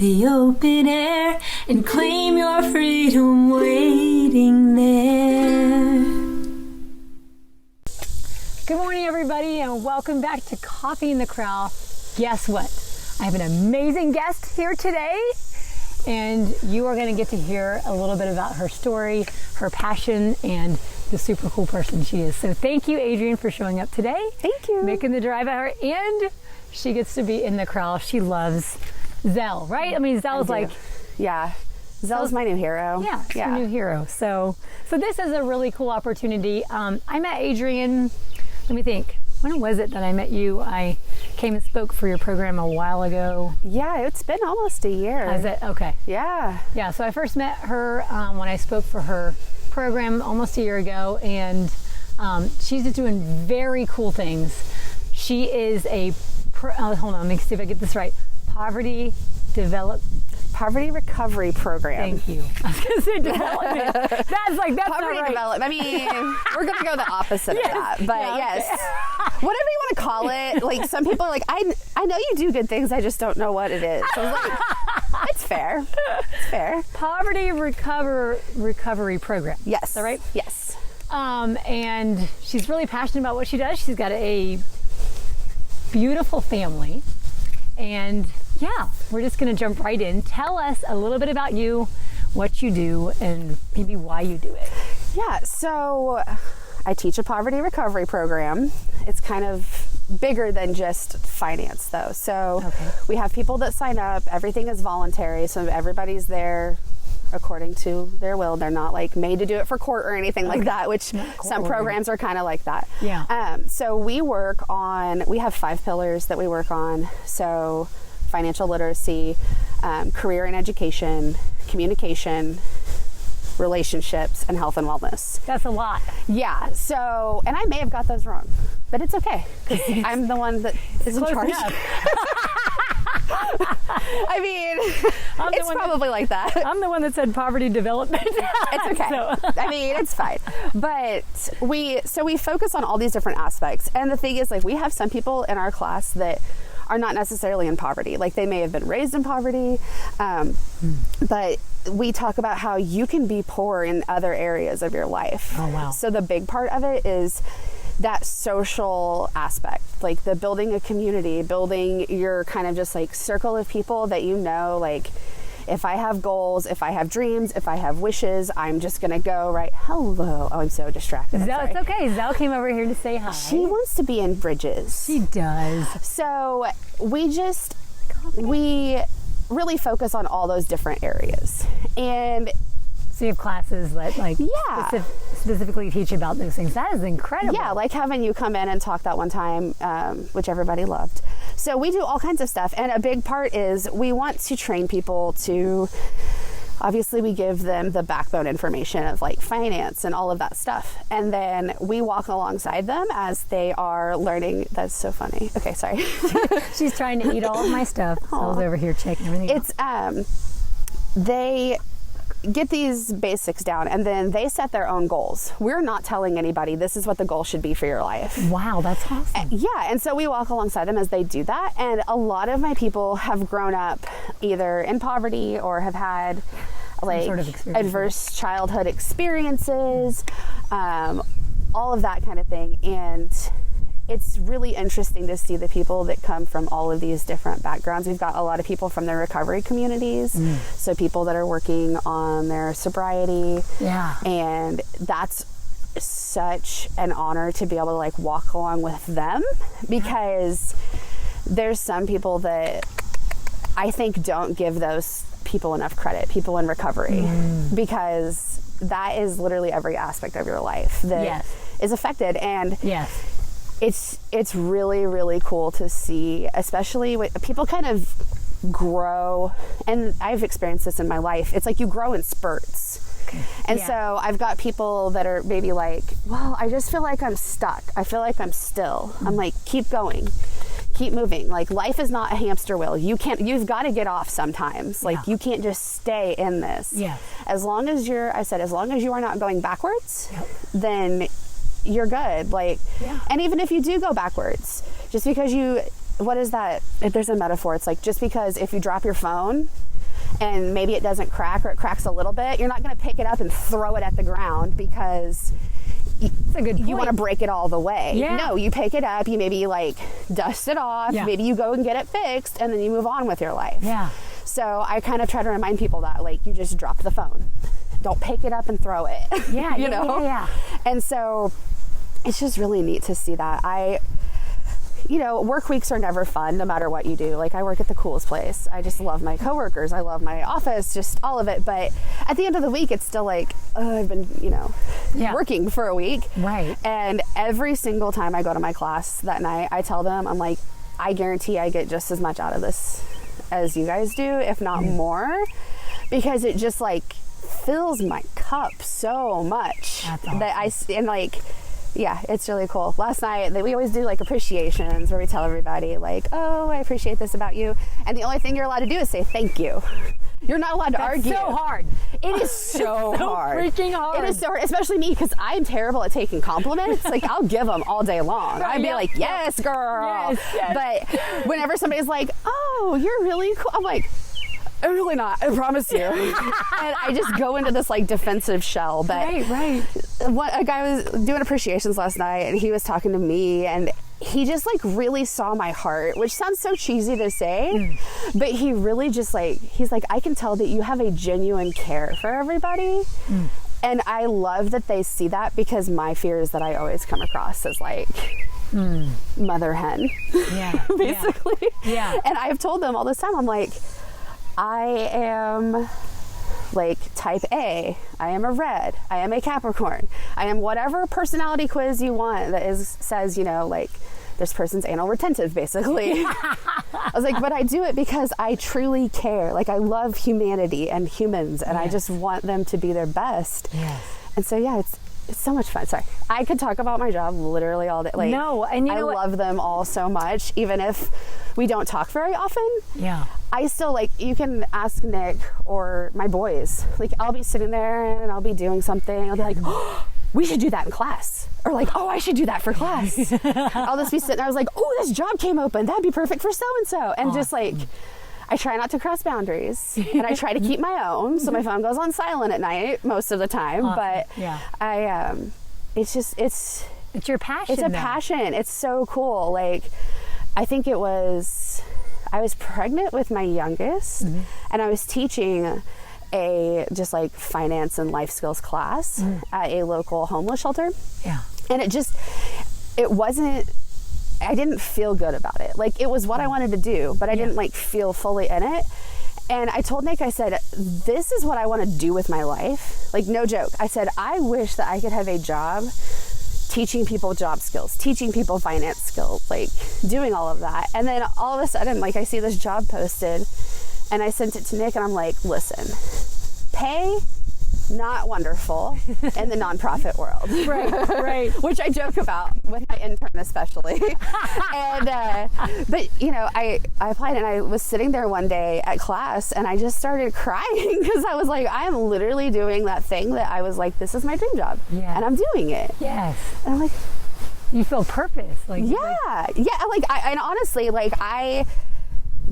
The open air and claim your freedom waiting there. Good morning, everybody, and welcome back to Coffee in the Corral. Guess what? I have an amazing guest here today, and you are going to get to hear a little bit about her story, her passion, and the super cool person she is. So thank you, Adrienne, for showing up today. Thank you. Making the drive out, and she gets to be in the corral. She loves Zell, right? I mean, Zell's like... Yeah. Zell's my new hero. Yeah, it's your new hero. So this is a really cool opportunity. I met Adrienne, let me think. When was it that I met you? I came and spoke for your program a while ago. Yeah, it's been almost a year. Is it? Okay. Yeah. Yeah, so I first met her when I spoke for her program almost a year ago, and she's just doing very cool things. She is a, hold on, let me see if I get this right. Poverty recovery program. Thank you. I was going to say development. That's poverty not right. development. I mean, we're going to go the opposite of that. But yes, whatever you want to call it. Like, some people are like, I know you do good things, I just don't know what it is. So I was like, it's fair. It's fair. Poverty recovery program. Yes. Is that right? Yes. And she's really passionate about what she does. She's got a beautiful family. And yeah, we're just going to jump right in. Tell us a little bit about you, what you do, and maybe why you do it. Yeah, so I teach a poverty recovery program. It's kind of bigger than just finance, though. So we have people that sign up. Everything is voluntary, so everybody's there according to their will. They're not like made to do it for court or anything like that, which some programs are kind of like that. Yeah. So we have 5 pillars that we work on. So financial literacy, career and education, communication, relationships, and health and wellness. That's a lot. Yeah. So, and I may have got those wrong, but it's okay because I'm the one that is in charge. I mean, it's probably like that. I'm the one that said poverty development. It's okay. So. I mean, it's fine. But we focus on all these different aspects. And the thing is, like, we have some people in our class that are not necessarily in poverty. Like, they may have been raised in poverty, but we talk about how you can be poor in other areas of your life. Oh, wow. So the big part of it is that social aspect, like the building a community, building your kind of just like circle of people that you know, like, if I have goals, if I have dreams, if I have wishes, I'm just going to go right. Hello. Oh, I'm so distracted. Zell, it's okay. Zell came over here to say hi. She wants to be in Bridges. She does. So we really focus on all those different areas. And so you have classes that specifically teach about those things. That is incredible. Yeah, like having you come in and talk that one time, which everybody loved. So we do all kinds of stuff. And a big part is we want to train people to, obviously we give them the backbone information of like finance and all of that stuff. And then we walk alongside them as they are learning. That's so funny. Okay, sorry. She's trying to eat all of my stuff. So I was over here checking everything out. They get these basics down and then they set their own goals. We're not telling anybody this is what the goal should be for your life. Wow, that's awesome. Yeah, and so we walk alongside them as they do that. And a lot of my people have grown up either in poverty or have had like sort of adverse childhood experiences, all of that kind of thing. And it's really interesting to see the people that come from all of these different backgrounds. We've got a lot of people from the recovery communities, so people that are working on their sobriety. Yeah. And that's such an honor to be able to like walk along with them, because there's some people that I think don't give those people enough credit, people in recovery, because that is literally every aspect of your life that is affected. And it's really, really cool to see, especially when people kind of grow, and I've experienced this in my life. It's like you grow in spurts. And so I've got people that are maybe like, well, I just feel like I'm stuck. I feel like I'm still. I'm like, keep going. Keep moving. Like, life is not a hamster wheel. You've got to get off sometimes. Like, you can't just stay in this. As long as you are not going backwards, then you're good. Like, and even if you do go backwards, just because what is that? If there's a metaphor, it's like, just because if you drop your phone, and maybe it doesn't crack, or it cracks a little bit, you're not going to pick it up and throw it at the ground because That's a good point. you want to break it all the way. Yeah. No, you pick it up, you maybe like dust it off, maybe you go and get it fixed, and then you move on with your life. Yeah. So I kind of try to remind people that, like, you just drop the phone. Don't pick it up and throw it. Yeah, you know? Yeah. And so it's just really neat to see that. Work weeks are never fun, no matter what you do. Like, I work at the coolest place. I just love my coworkers. I love my office, just all of it. But at the end of the week, it's still like, I've been, working for a week. Right. And every single time I go to my class that night, I tell them, I'm like, I guarantee I get just as much out of this as you guys do, if not more, because it just like fills my cup so much. That's awesome. Yeah, it's really cool. Last night, we always do like appreciations where we tell everybody like, oh, I appreciate this about you. And the only thing you're allowed to do is say thank you. You're not allowed to argue. It's so hard. It is so hard. Freaking hard. It is so hard, especially me, because I'm terrible at taking compliments. Like, I'll give them all day long. I'd be like, yes, girl. Yes. But whenever somebody's like, oh, you're really cool, I'm like, I'm really not, I promise you. And I just go into this like defensive shell. But Right. a guy was doing appreciations last night, and he was talking to me, and he just like really saw my heart, which sounds so cheesy to say, but he really just like, he's like, I can tell that you have a genuine care for everybody. And I love that they see that, because my fear is that I always come across as like mother hen, basically. Yeah. And I've told them all this time, I'm like, I am like type A, I am a red, I am a Capricorn, I am whatever personality quiz you want that says, like, this person's anal retentive, basically. I was like, but I do it because I truly care. Like, I love humanity and humans, and I just want them to be their best. Yes. And so, yeah, it's so much fun. Sorry, I could talk about my job literally all day. Like, no, and I love them all so much, even if we don't talk very often. Yeah. I still, like, you can ask Nick or my boys. Like, I'll be sitting there and I'll be doing something. I'll be like, oh, we should do that in class. Or like, oh, I should do that for class. I'll just be sitting there. I was like, oh, this job came open. That'd be perfect for so-and-so. And just like, I try not to cross boundaries, and I try to keep my own. So my phone goes on silent at night most of the time. But it's just, it's your passion. It's a passion. It's so cool. Like, I think I was pregnant with my youngest, and I was teaching a just like finance and life skills class at a local homeless shelter. Yeah. And I didn't feel good about it. Like, it was what I wanted to do, but I didn't like feel fully in it. And I told Nick, I said, this is what I want to do with my life. Like, no joke. I said, I wish that I could have a job teaching people job skills, teaching people finance skills, like doing all of that. And then all of a sudden, like, I see this job posted, and I sent it to Nick, and I'm like, listen, pay, not wonderful in the nonprofit world. Right. Which I joke about with my intern especially. And, but I applied, and I was sitting there one day at class, and I just started crying, because I was like, I am literally doing that thing that I was like, this is my dream job. Yeah. And I'm doing it. Yes. And I'm like, you feel purpose. Like, and honestly, like, I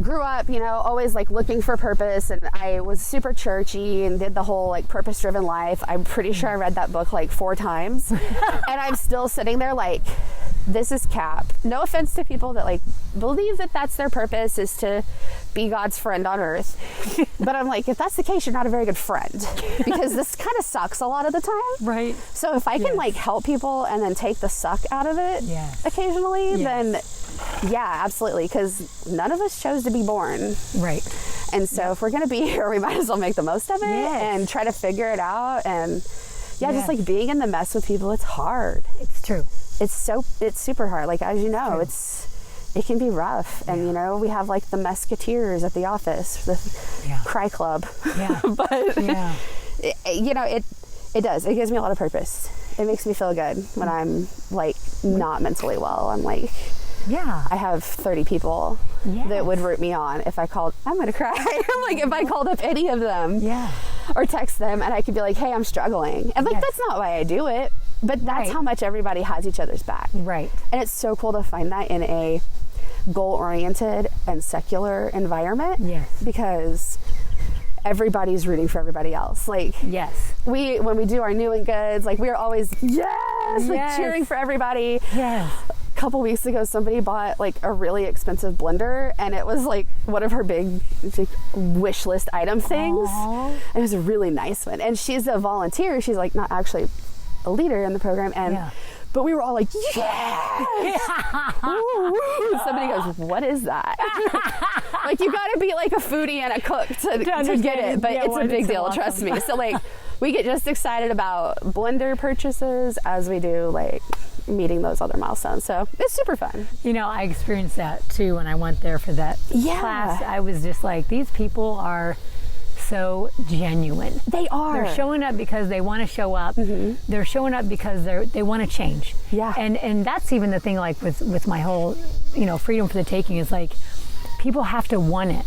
grew up, always like looking for purpose, and I was super churchy and did the whole like purpose-driven life. I'm pretty sure I read that book like 4 times, and I'm still sitting there like, this is cap. No offense to people that like believe that that's their purpose, is to be God's friend on earth. But I'm like, if that's the case, you're not a very good friend, because this kind of sucks a lot of the time. Right. So if I can like help people and then take the suck out of it occasionally, then yeah, absolutely. Because none of us chose to be born. Right. And so if we're going to be here, we might as well make the most of it and try to figure it out. And just like being in the mess with people, it's hard. It's true. It's super hard. Like, as you know, it can be rough. And, we have like the Musketeers at the office, the cry club. Yeah. But, it does. It gives me a lot of purpose. It makes me feel good when I'm like not mentally well. I'm like, I have 30 people that would root me on if I called. I'm going to cry. Like, if I called up any of them or text them, and I could be like, hey, I'm struggling. And like, that's not why I do it. But that's how much everybody has each other's back. Right. And it's so cool to find that in a goal-oriented and secular environment. Yes. Because everybody's rooting for everybody else. Like, Yes. when we do our new and goods, like we're always like cheering for everybody. Yes. A couple weeks ago, somebody bought like a really expensive blender, and it was like one of her big like, wish list item things. Aww. And it was a really nice one. And she's a volunteer. She's like not actually a leader in the program. And but we were all like, somebody goes, what is that? Like, you gotta be like a foodie and a cook to get it, but it's a big deal, awesome. Trust me. So like, we get just excited about blender purchases as we do like meeting those other milestones. So it's super fun. You know, I experienced that too when I went there for that class. I was just like, these people are so genuine. They are. They're showing up because they want to show up. They're showing up because they want to change. Yeah. And that's even the thing, like with my whole, you know, freedom for the taking, is like, people have to want it.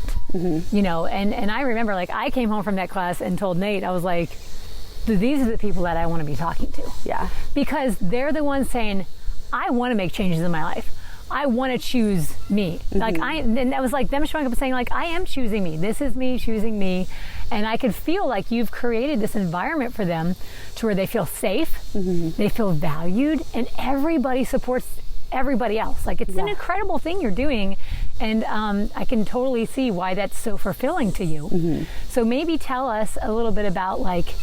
You know, and I remember, like, I came home from that class and told Nate, I was like, these are the people that I want to be talking to. Yeah. Because they're the ones saying, I want to make changes in my life. I want to choose me. Like and that was like them showing up and saying, like, I am choosing me. This is me choosing me. And I could feel like you've created this environment for them to where they feel safe, they feel valued, and everybody supports everybody else. Like, it's an incredible thing you're doing. And I can totally see why that's so fulfilling to you. So maybe tell us a little bit about, like,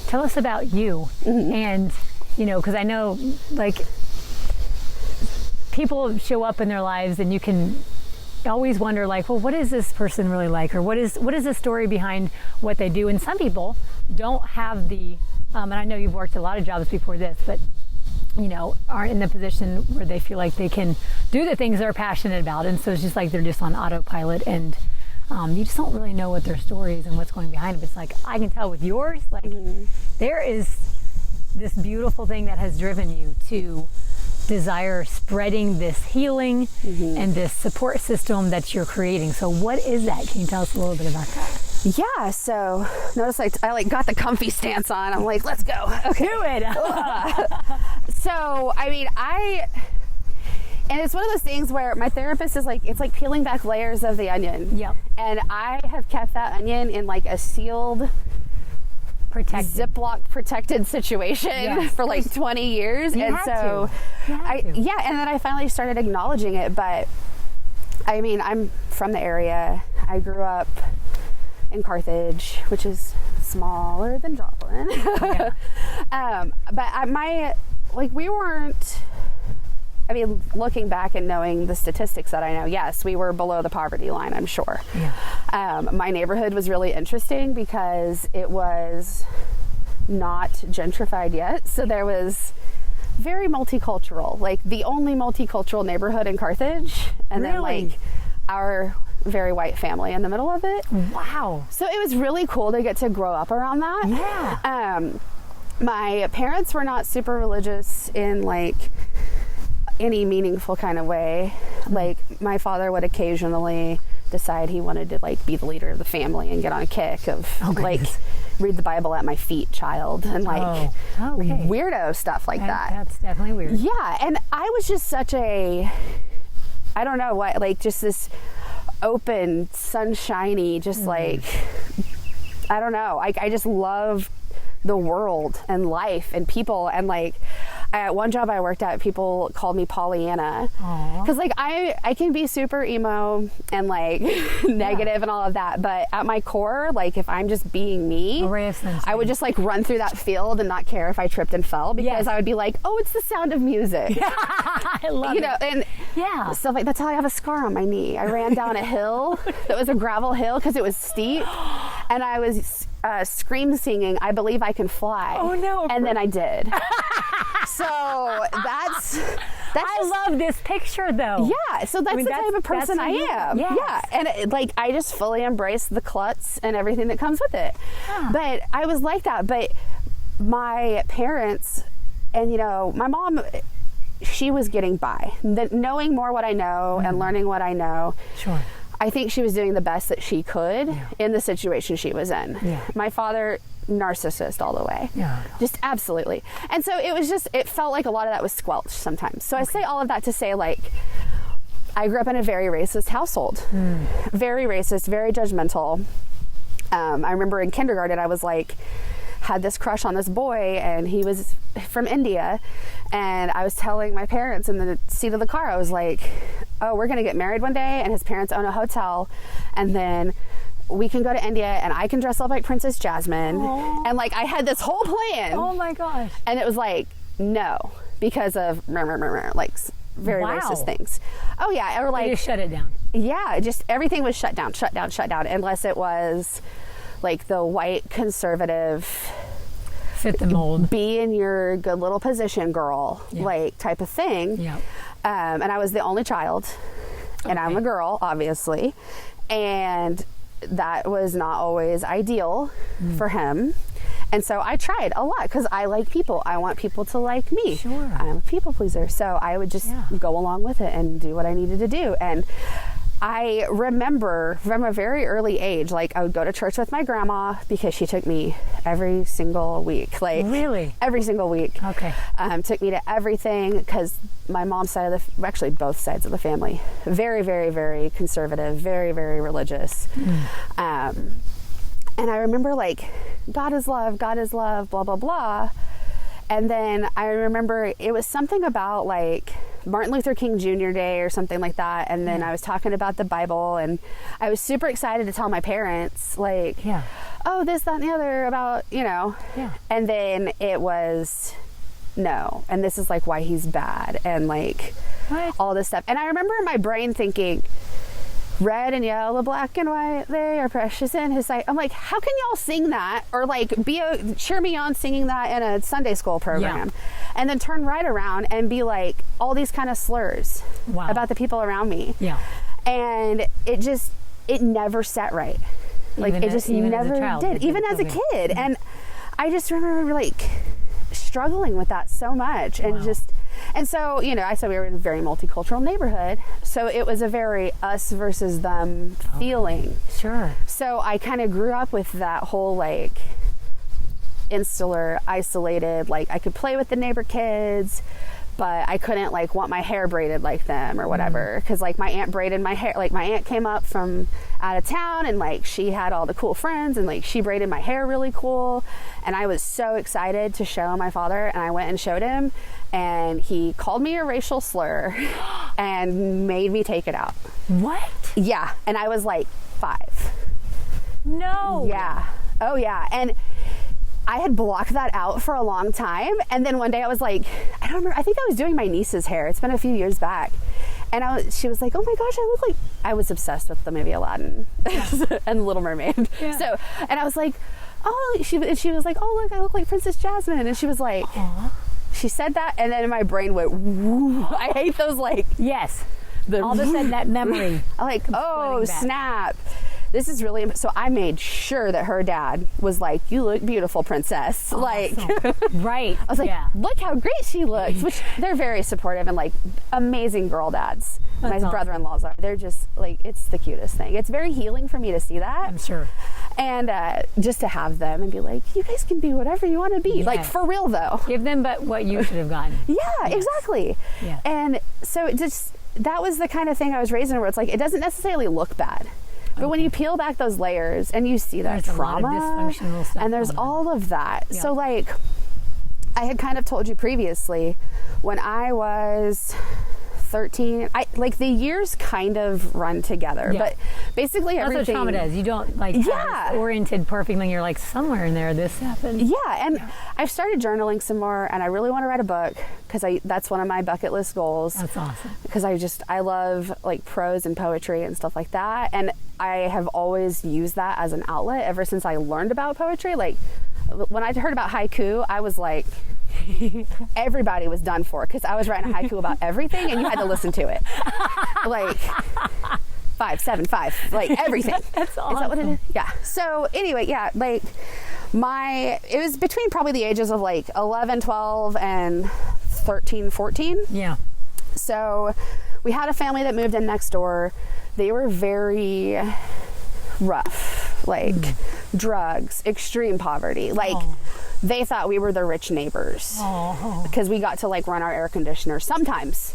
tell us about you. And, you know, because I know, like, people show up in their lives and you can always wonder, like, well, what is this person really like? Or what is the story behind what they do? And some people don't have the, and I know you've worked a lot of jobs before this, but, you know, aren't in the position where they feel like they can do the things they're passionate about. And so it's just like they're just on autopilot, and you just don't really know what their story is and what's going behind it. It's like, I can tell with yours, like, there is this beautiful thing that has driven you to desire spreading this healing and this support system that you're creating. So what is that? Can you tell us a little bit about that? Yeah, so notice I got the comfy stance on. I'm like, let's go. Okay. Do it. So, I mean, and it's one of those things where my therapist is like, it's like peeling back layers of the onion. Yep. And I have kept that onion in like a sealed, Ziploc protected situation for like 20 years. And so and then I finally started acknowledging it. But I mean, I'm from the area. I grew up in Carthage, which is smaller than Joplin. But we weren't, I mean, looking back and knowing the statistics that I know, yes, we were below the poverty line, I'm sure. My neighborhood was really interesting because it was not gentrified yet. So there was very multicultural, like the only multicultural neighborhood in Carthage. And then like our very white family in the middle of it. Wow. So it was really cool to get to grow up around that. Yeah. My parents were not super religious in like any meaningful kind of way. Like, my father would occasionally decide he wanted to like be the leader of the family and get on a kick of like read the Bible at my feet child and like weirdo stuff like that. That's definitely weird. Yeah. And I was just such a, I don't know what, like just this open, sunshiny, just like, I don't know. I just love the world and life and people. And like, at one job I worked at, people called me Pollyanna. Because like I can be super emo and like negative and all of that, but at my core, like if I'm just being me, I would just like run through that field and not care if I tripped and fell, because I would be like, oh, it's the sound of music. I love it. And stuff like that's how I have a scar on my knee. I ran down a hill that was a gravel hill because it was steep, and I was scream singing, I Believe I Can Fly. Oh no. And then I did. So that's I love this picture though. Yeah. So that's the type of person I am. Yes. Yeah. And like, I just fully embrace the klutz and everything that comes with it. But I was like that. But my parents and, you know, my mom, she was getting by. Knowing more what I know and learning what I know. Sure. I think she was doing the best that she could in the situation she was in. Yeah. My father, narcissist all the way. Yeah. Just absolutely. And so it was just, it felt like a lot of that was squelched sometimes. So I say all of that to say, like, I grew up in a very racist household. Very racist, very judgmental. I remember in kindergarten, I was like, had this crush on this boy, and he was from India, and I was telling my parents in the seat of the car, I was like, oh, we're gonna get married one day, and his parents own a hotel, and then we can go to India and I can dress up like Princess Jasmine. Aww. And like I had this whole plan. Oh my gosh. And it was like, no, because of like very racist things. Oh yeah, or like you just shut it down. Yeah, just everything was shut down, unless it was like the white conservative fit the mold, be in your good little position, girl, like type of thing. Yeah. And I was the only child, and I'm a girl, obviously, and that was not always ideal for him. And so I tried a lot because I like people. I want people to like me. Sure. I'm a people pleaser. So I would just go along with it and do what I needed to do. And I remember from a very early age, like I would go to church with my grandma because she took me every single week. Like really? Every single week. Okay. Took me to everything because my mom's side of the, actually both sides of the family, very, very, very conservative, very, very religious. And I remember like, God is love, blah, blah, blah. And then I remember it was something about like Martin Luther King Jr. Day or something like that. And then I was talking about the Bible, and I was super excited to tell my parents like, oh, this, that, and the other about, you know. And then it was, no. And this is like why he's bad and like all this stuff. And I remember in my brain thinking, red and yellow, black and white, they are precious in his sight. I'm like, how can y'all sing that or like cheer me on singing that in a Sunday school program, and then turn right around and be like all these kind of slurs about the people around me. And it never sat right. Like it just never did, even as a kid. And I just remember like struggling with that so much. And so, you know, I said we were in a very multicultural neighborhood. So it was a very us versus them feeling. Sure. So I kind of grew up with that whole like insular, isolated, like I could play with the neighbor kids, but I couldn't like want my hair braided like them or whatever. Cause like my aunt braided my hair, like my aunt came up from out of town and like she had all the cool friends and like she braided my hair really cool. And I was so excited to show my father, and I went and showed him, and he called me a racial slur and made me take it out. What? Yeah. And I was like 5. No. Yeah. Oh yeah. And I had blocked that out for a long time. And then one day I was like, I don't remember, I think I was doing my niece's hair. It's been a few years back. And she was like, oh my gosh, I look like, I was obsessed with the movie Aladdin and Little Mermaid. So, and I was like, oh, she was like, oh look, I look like Princess Jasmine. And she was like, she said that, and then my brain went, woo. I hate those like, all of a sudden that memory. I'm like, oh snap. This is really, so I made sure that her dad was like, you look beautiful, princess. Awesome. Like, right. I was like, look how great she looks, which they're very supportive and like amazing girl dads. My brother-in-laws are. They're just like, it's the cutest thing. It's very healing for me to see that. I'm sure. And just to have them and be like, you guys can be whatever you want to be. Like for real though. Give them but what you should have gotten. Exactly. And so it just, that was the kind of thing I was raised in, where it's like, it doesn't necessarily look bad. But when you peel back those layers and you see that trauma, a lot of dysfunctional stuff, and there's all of that. So like, I had kind of told you previously, when I was 13, like the years kind of run together, but basically everything. That's what trauma does. You don't like have oriented perfectly. You're like, somewhere in there this happened. And I've started journaling some more, and I really want to write a book because that's one of my bucket list goals. That's awesome. Because I love like prose and poetry and stuff like that, and I have always used that as an outlet ever since I learned about poetry. Like when I heard about haiku, I was like, everybody was done for, because I was writing a haiku about everything and you had to listen to it. Like 5, 7, 5, like everything. That's awesome. Is that what it is? Yeah. So anyway, like it was between probably the ages of like 11, 12 and 13, 14. Yeah. So we had a family that moved in next door. They were very rough, like drugs, extreme poverty. Like they thought we were the rich neighbors because we got to like run our air conditioner sometimes.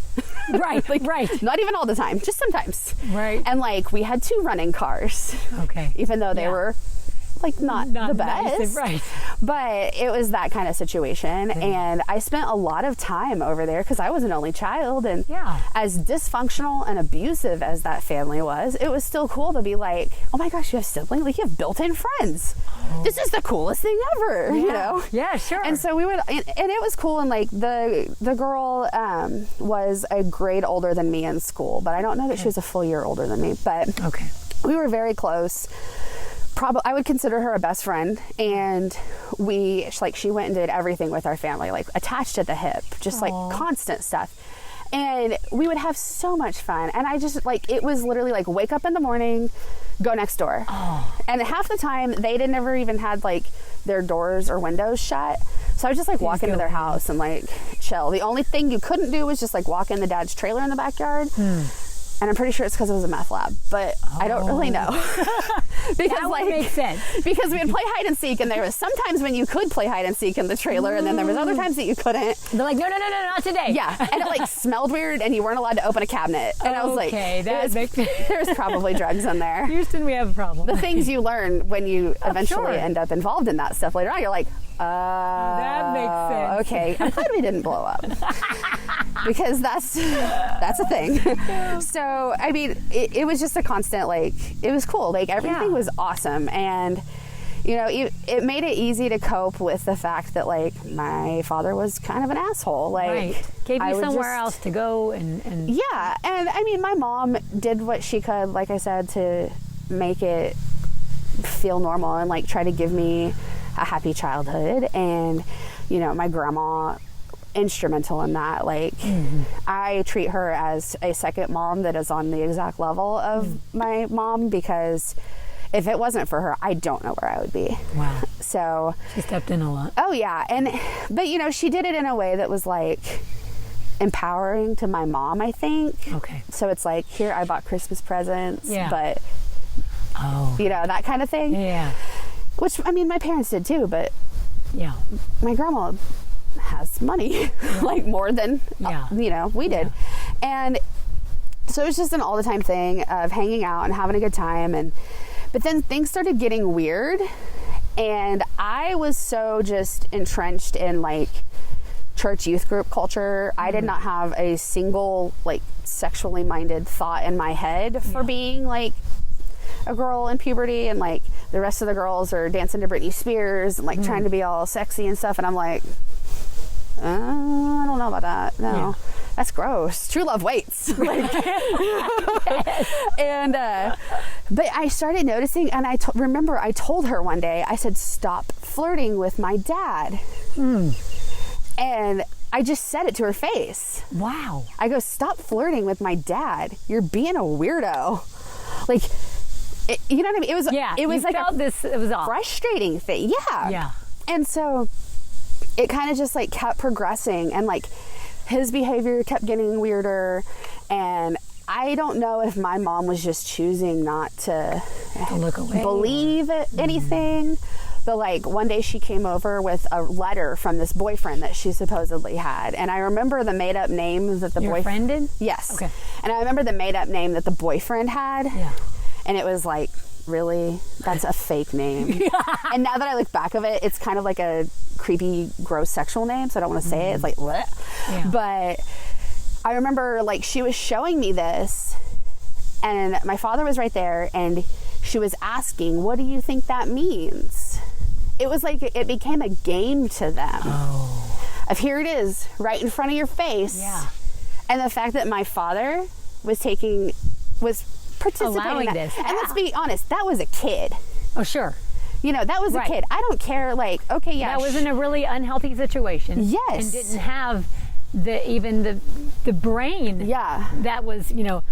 Right. Like, right. Not even all the time, just sometimes. Right. And like we had 2 running cars. Okay. Even though they were like not the best. Nice, right. But it was that kind of situation. And I spent a lot of time over there because I was an only child. And as dysfunctional and abusive as that family was, it was still cool to be like, oh my gosh, you have siblings? Like, you have built-in friends. This is the coolest thing ever, you know? Yeah, sure. And so we would, and it was cool. And like the girl was a grade older than me in school, but I don't know that she was a full year older than me. But we were very close. Probably, I would consider her a best friend, and she went and did everything with our family, like attached at the hip, just like constant stuff. And we would have so much fun. And I just like, it was literally like wake up in the morning, go next door. And half the time they never even had like their doors or windows shut. So I would just like walk into their house and like chill. The only thing you couldn't do was just like walk in the dad's trailer in the backyard. And I'm pretty sure it's because it was a meth lab, but I don't really know. Because that would make sense. Because we would play hide and seek, and there was sometimes when you could play hide and seek in the trailer, and then there was other times that you couldn't. They're like, no, not today. Yeah, and it like smelled weird, and you weren't allowed to open a cabinet. And I was like, that makes sense. There's probably drugs in there. Houston, we have a problem. The things you learn when you eventually end up involved in that stuff later on, you're like, that makes sense. Okay, I'm glad we didn't blow up. Because that's a thing. So, I mean, it was just a constant, like, it was cool. Like, everything was awesome. And, you know, it made it easy to cope with the fact that, like, my father was kind of an asshole. Like, gave you somewhere else to go and... Yeah. And, I mean, my mom did what she could, like I said, to make it feel normal and, like, try to give me a happy childhood. And, you know, my grandma... instrumental in that. Like, I treat her as a second mom that is on the exact level of my mom, because if it wasn't for her, I don't know where I would be. Wow. So she stepped in a lot. Oh yeah. But you know, she did it in a way that was like empowering to my mom, I think. Okay. So it's like, here, I bought Christmas presents, but you know, that kind of thing. Yeah. Which, I mean, my parents did too, but my grandma has money, like more than, you know, we did. And so it was just an all the time thing of hanging out and having a good time. But then things started getting weird, and I was so just entrenched in like church youth group culture. I did not have a single like sexually minded thought in my head for being like a girl in puberty, and like the rest of the girls are dancing to Britney Spears and like trying to be all sexy and stuff, and I'm like, I don't know about that. No, that's gross. True love waits. Like, and but I started noticing, and I remember I told her one day, I said, stop flirting with my dad. And I just said it to her face. Wow. I go, stop flirting with my dad. You're being a weirdo. Like, you know what I mean? It was like it was off. Frustrating thing. Yeah. And so it kind of just like kept progressing, and like his behavior kept getting weirder, and I don't know if my mom was just choosing not to look away, believe anything. But like one day she came over with a letter from this boyfriend that she supposedly had, and I remember the made up name that the boyfriend did. Yes. Okay. And I remember the made up name that the boyfriend had. Yeah. And it was like, really? That's a fake name. And now that I look back of it, it's kind of like a creepy, gross sexual name, so I don't want to say it. It's like, bleh. Yeah. But I remember like she was showing me this, and my father was right there, and she was asking, what do you think that means? It was like, it became a game to them. Of here it is, right in front of your face. Yeah. And the fact that my father was participating in this. And let's be honest, that was a kid. Oh, sure. You know, that was a kid. I don't care, like, okay, yeah. That was in a really unhealthy situation. Yes. And didn't have the brain. Yeah. That was, you know,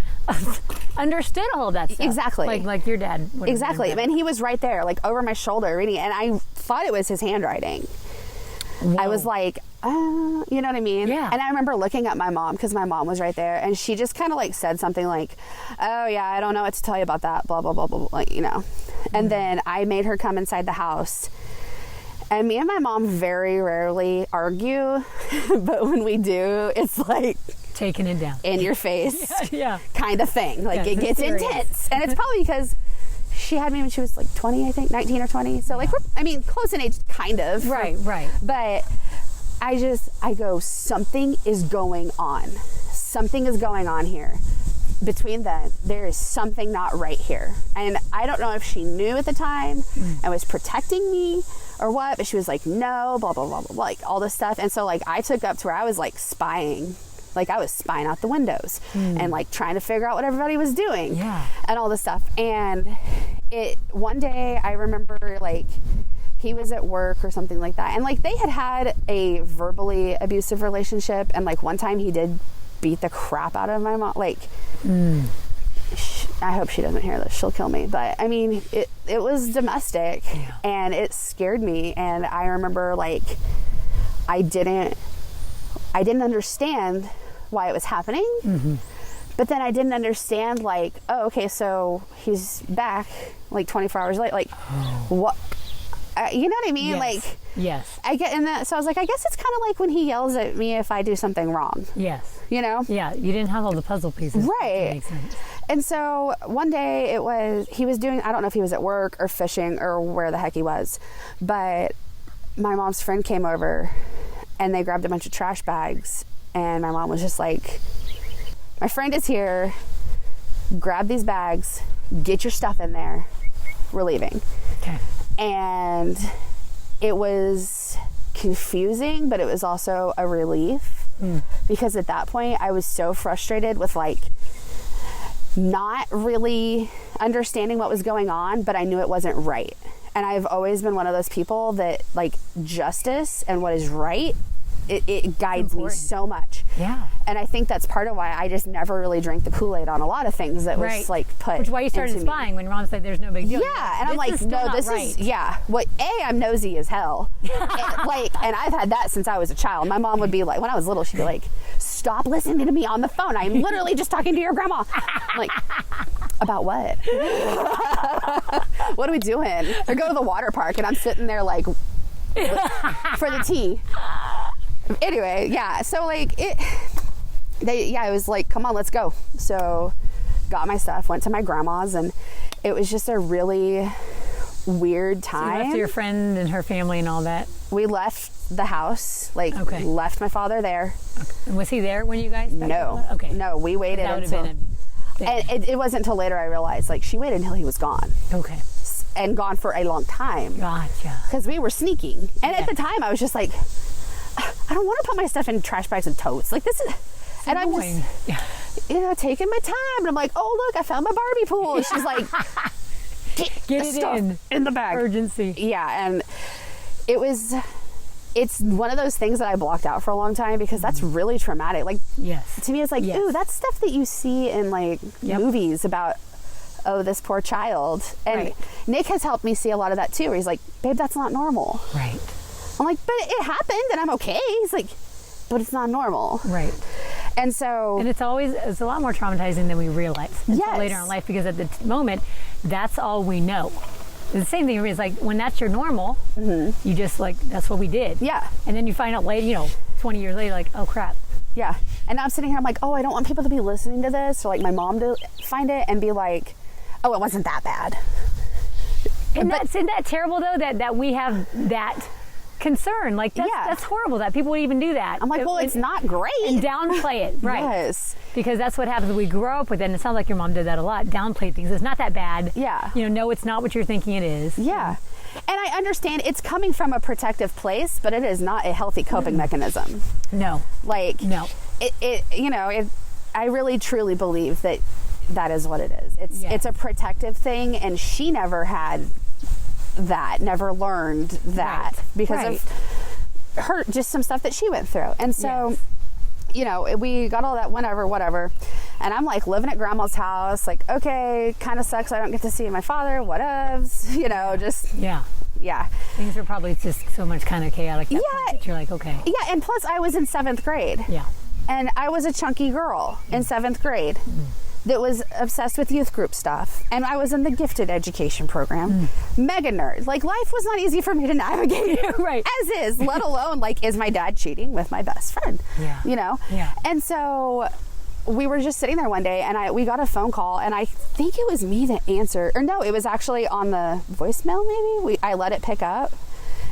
understood all of that stuff. Exactly. Like your dad would. Exactly. And he was right there, like over my shoulder reading it, and I thought it was his handwriting. Whoa. I was like, you know what I mean? Yeah. And I remember looking at my mom, because my mom was right there, and she just kind of like said something like, oh yeah, I don't know what to tell you about that, blah, blah, blah, blah, blah, you know. And then I made her come inside the house. And me and my mom very rarely argue, but when we do, it's like taking it down in your face kind of thing. Like it gets intense. And it's probably because she had me when she was like 20, I think, 19 or 20. So like, I mean, close in age, kind of. Right. But I go, something is going on. Something is going on here. Between them, there is something not right here. And I don't know if she knew at the time and was protecting me or what, but she was like, no, blah, blah, blah, blah, like all this stuff. And so like I took up to where I was like spying. Like I was spying out the windows and like trying to figure out what everybody was doing and all this stuff. And one day I remember like he was at work or something like that. And like they had a verbally abusive relationship. And like one time he did beat the crap out of my mom. Like, I hope she doesn't hear this. She'll kill me. But I mean, it was domestic and it scared me. And I remember like, I didn't understand why it was happening. But then I didn't understand like, oh, okay, so he's back like 24 hours late. Like what? You know what I mean? Yes. Like, yes. I get in that. So I was like, I guess it's kind of like when he yells at me if I do something wrong. Yes. You know? Yeah. You didn't have all the puzzle pieces. Right. That makes sense. And so one day he was doing, I don't know if he was at work or fishing or where the heck he was, but my mom's friend came over and they grabbed a bunch of trash bags. And my mom was just like, my friend is here. Grab these bags, get your stuff in there. We're leaving. Okay. And it was confusing, but it was also a relief because at that point I was so frustrated with like not really understanding what was going on, but I knew it wasn't right. And I've always been one of those people that like justice and what is right, it guides me so much. Yeah. And I think that's part of why I just never really drank the Kool-Aid on a lot of things that was like put. Which is why you started spying when your mom said there's no big deal. Yeah, and I'm like, no, this is what I'm nosy as hell. and I've had that since I was a child. My mom would be like, when I was little, she'd be like, stop listening to me on the phone. I'm literally just talking to your grandma. I'm like, about what? What are we doing? Or go to the water park, and I'm sitting there like for the tea. Anyway, yeah, so like it was like, come on, let's go. So got my stuff, went to my grandma's, and it was just a really weird time. So you left your friend and her family and all that? We left the house, left my father there. Okay. And was he there when you guys? No. Okay. No, we waited until... And it wasn't until later I realized, like, she waited until he was gone. Okay. And gone for a long time. Gotcha. Because we were sneaking. And at the time, I was just like, I don't want to put my stuff in trash bags and totes. Like, this is... It's and annoying. I'm just, taking my time. And I'm like, oh, look, I found my Barbie pool. And she's like, get it in the bag. Urgency. Yeah, and it's one of those things that I blocked out for a long time because that's really traumatic. Like, to me, it's like, ooh, that's stuff that you see in like movies about, oh, this poor child. And Nick has helped me see a lot of that too, where he's like, babe, that's not normal. Right. I'm like, but it happened and I'm okay. He's like, but it's not normal. Right. And so... And it's a lot more traumatizing than we realize until later in life, because at the moment, that's all we know. The same thing is like when that's your normal, you just like, that's what we did. Yeah. And then you find out later, 20 years later, like, oh crap. Yeah. And now I'm sitting here, I'm like, oh, I don't want people to be listening to this, or like my mom to find it and be like, oh, it wasn't that bad. And isn't that terrible though, that we have that concern? Like that's horrible that people would even do that. I'm like, well, it's not great. And downplay it. Right. Yes. Because that's what happens. We grow up with it, and it sounds like your mom did that a lot. Downplay things. It's not that bad. Yeah. No, it's not what you're thinking it is. Yeah. And I understand it's coming from a protective place, but it is not a healthy coping mechanism. No. Like, no. I really truly believe that is what it is. It's a protective thing, and she never had that, never learned that because of her, just some stuff that she went through. And so, we got all that whatever. And I'm like living at grandma's house, like, okay, kind of sucks. I don't get to see my father, whatevs, just. Yeah. Yeah. Things were probably just so much kind of chaotic. That you're like, okay. Yeah. And plus I was in 7th grade. Yeah. And I was a chunky girl in 7th grade. That was obsessed with youth group stuff. And I was in the gifted education program. Mega nerd. Like, life was not easy for me to navigate. As is, let alone, like, is my dad cheating with my best friend? Yeah. Yeah. And so we were just sitting there one day, and we got a phone call, and I think it was me that answered, or no, it was actually on the voicemail. Maybe I let it pick up,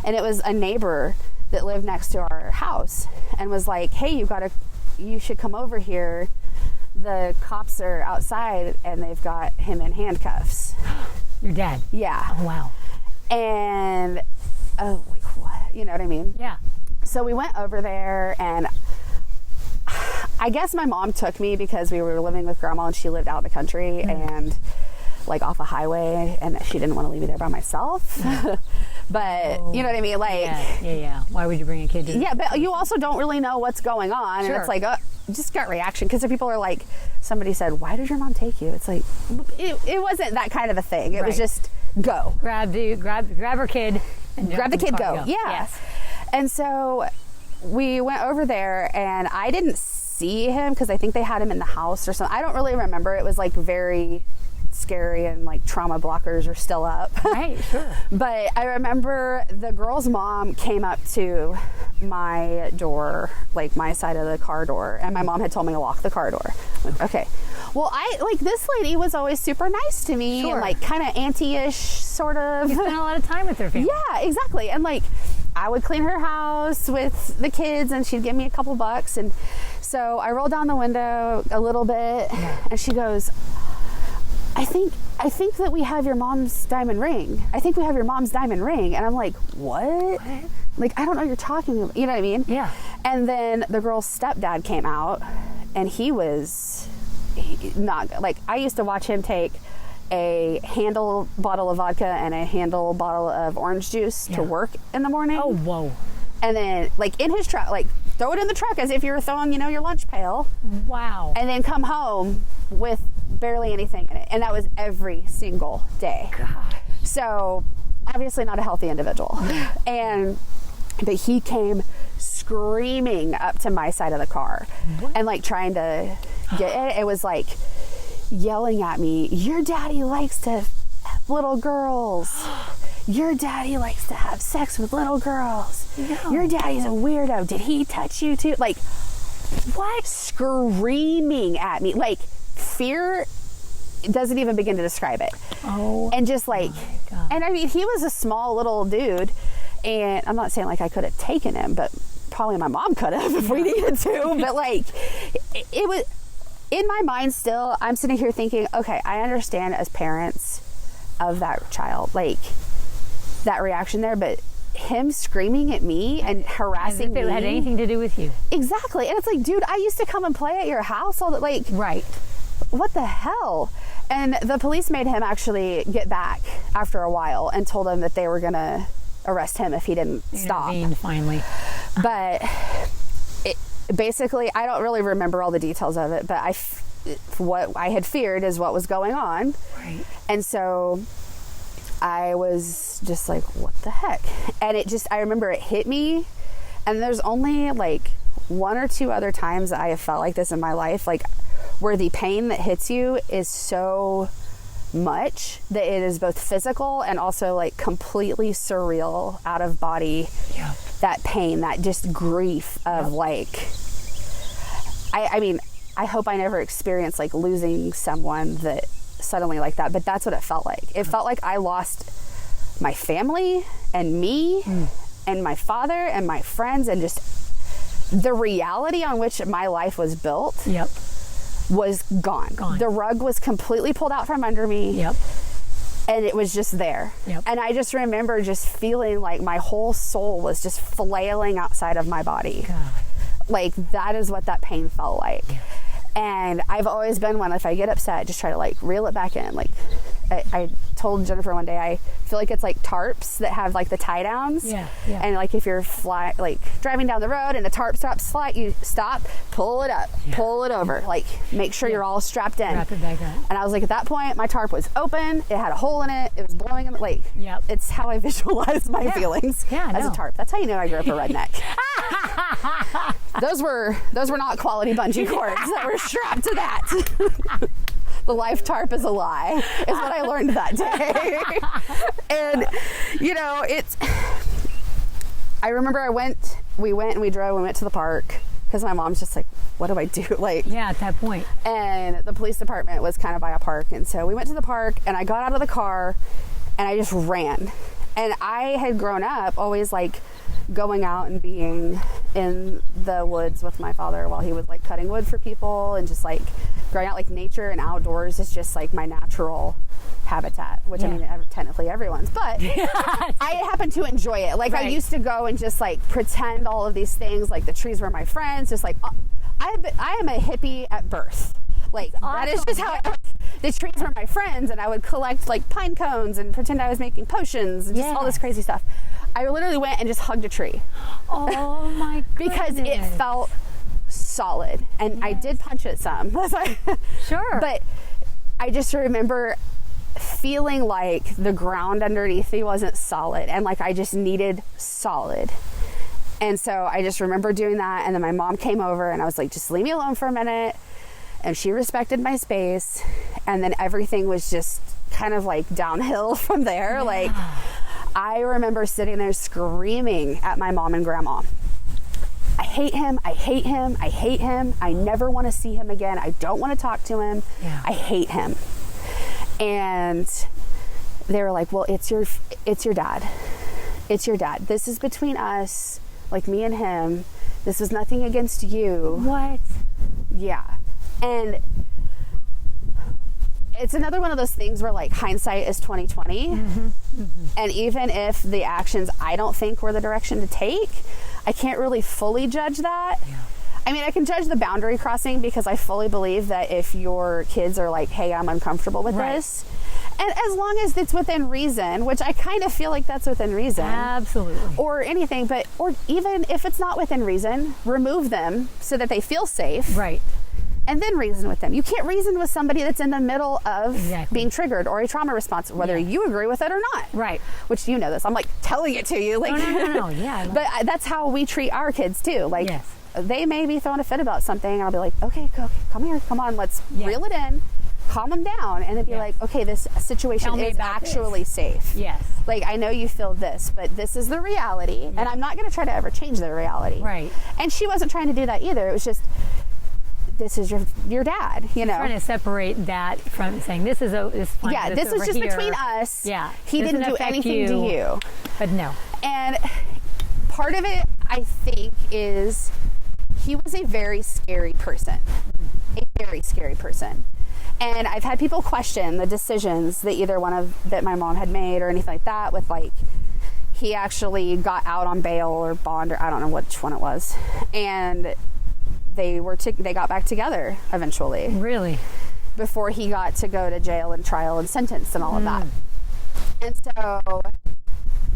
and it was a neighbor that lived next to our house, and was like, "Hey, you should come over here. The cops are outside, and they've got him in handcuffs." Your dad? Yeah. Oh, wow. And like what? You know what I mean? Yeah. So we went over there, and I guess my mom took me because we were living with grandma, and she lived out in the country and like off a highway, and she didn't want to leave me there by myself. But you know what I mean? Like, yeah. Why would you bring a kid to? Yeah, but you also don't really know what's going on. Sure. And it's like, just gut reaction. Because people are like, somebody said, "Why did your mom take you?" It's like, it wasn't that kind of a thing. It was just go. Grab her kid and grab the kid, go. Yeah. Yes. And so we went over there, and I didn't see him because I think they had him in the house or something. I don't really remember. It was like very scary, and like trauma blockers are still up. Right, sure. But I remember the girl's mom came up to my door, like my side of the car door, and my mom had told me to lock the car door. I'm like, okay. Well, this lady was always super nice to me, and like kind of auntie-ish sort of. You spent a lot of time with her family. Yeah, exactly. And like I would clean her house with the kids, and she'd give me a couple bucks. And so I rolled down the window a little bit, and she goes, I think that we have your mom's diamond ring. I think we have your mom's diamond ring." And I'm like, what? Like, I don't know what you're talking about. You know what I mean? Yeah. And then the girl's stepdad came out, and he was not, like, I used to watch him take a handle bottle of vodka and a handle bottle of orange juice to work in the morning. Oh, whoa. And then, like, in his truck, like, throw it in the truck as if you were throwing, your lunch pail. Wow. And then come home with barely anything in it. And that was every single day. God. So, obviously not a healthy individual. But he came screaming up to my side of the car. What? And, like, trying to get it. It was like yelling at me, "Your daddy likes to have little girls. Your daddy likes to have sex with little girls. No. Your daddy's a weirdo. Did he touch you too?" Like, what? Screaming at me. Like, fear doesn't even begin to describe it. Oh. And just like, and I mean, he was a small little dude, and I'm not saying like I could have taken him, but probably my mom could have if we needed to. But like, it was in my mind still. I'm sitting here thinking, okay, I understand as parents of that child, like that reaction there, but him screaming at me and harassing me. As if it had anything to do with you. Exactly. And it's like, dude, I used to come and play at your house all that, like, right. What the hell? And the police made him actually get back after a while and told him that they were going to arrest him if he didn't stop. Finally. But basically, I don't really remember all the details of it, but what I had feared is what was going on. Right. And so I was just like, what the heck? And I remember it hit me. And there's only like one or two other times I have felt like this in my life, like where the pain that hits you is so much that it is both physical and also like completely surreal, out of body. Yeah. That pain, that just grief of like, I mean, I hope I never experienced like losing someone that suddenly like that, but that's what it felt like. It felt like I lost my family and me and my father and my friends, and just the reality on which my life was built was gone. The rug was completely pulled out from under me. And it was just there. And I just remember just feeling like my whole soul was just flailing outside of my body. God. Like, that is what that pain felt like. And I've always been one, if I get upset, just try to like reel it back in. Like, I told Jennifer one day, I feel like it's like tarps that have like the tie downs. And like if you're driving down the road and the tarp stops flat, you stop, pull it up, pull it over, like make sure you're all strapped in. Wrap it back up. And I was like, at that point, my tarp was open, it had a hole in it, it was blowing in the lake. It's how I visualize my feelings as a tarp. That's how you know I grew up a redneck. Those were not quality bungee cords that were strapped to that. The life tarp is a lie, is what I learned that day. And, I remember we went to the park, because my mom's just like, what do I do? Like, Yeah, at that point. and the police department was kind of by a park. And so we went to the park, and I got out of the car and I just ran. And I had grown up always like going out and being in the woods with my father while he was like cutting wood for people, and just like growing out, like nature and outdoors is just like my natural habitat, which I mean, technically everyone's, but I happen to enjoy it. Like, I used to go and just like pretend all of these things, like the trees were my friends, just like, I am a hippie at birth. Like, that is just how the trees were my friends, and I would collect like pine cones and pretend I was making potions and just all this crazy stuff. I literally went and just hugged a tree. Oh my goodness. Because it felt solid, and I did punch it some. Sure. But I just remember feeling like the ground underneath me wasn't solid, and like I just needed solid. And so I just remember doing that, and then my mom came over, and I was like, just leave me alone for a minute. And she respected my space, and then everything was just kind of like downhill from there. Like, I remember sitting there screaming at my mom and grandma, I hate him, I hate him, I hate him, I never want to see him again, I don't want to talk to him, I hate him. And they were like, well, it's your dad. It's your dad. This is between us, like me and him. This was nothing against you. What? Yeah. And it's another one of those things where like hindsight is 20/20. And even if the actions I don't think were the direction to take, I can't really fully judge that. I mean, I can judge the boundary crossing, because I fully believe that if your kids are like, hey, I'm uncomfortable with this, and as long as it's within reason, which I kind of feel like that's within reason. Absolutely. Or anything, or even if it's not within reason, remove them so that they feel safe. Right. And then reason with them. You can't reason with somebody that's in the middle of being triggered or a trauma response, whether you agree with it or not. Right. Which, you know this. I'm like telling it to you. Like, No. Yeah. But that's how we treat our kids too. Like, they may be throwing a fit about something, and I'll be like, okay, come here, come on, let's reel it in, calm them down, and then be like, okay, this situation is actually safe. Yes. Like, I know you feel this, but this is the reality, and I'm not going to try to ever change the reality. Right. And she wasn't trying to do that either. It was just, this is your dad, you know. Trying to separate that from saying this is fine. Yeah, this is just between us. Yeah. He didn't do anything to you. But no. And part of it, I think, is he was a very scary person. A very scary person. And I've had people question the decisions that that my mom had made or anything like that, with like, he actually got out on bail or bond, or I don't know which one it was. And they got back together eventually. Really? Before he got to go to jail and trial and sentence and all of that. And so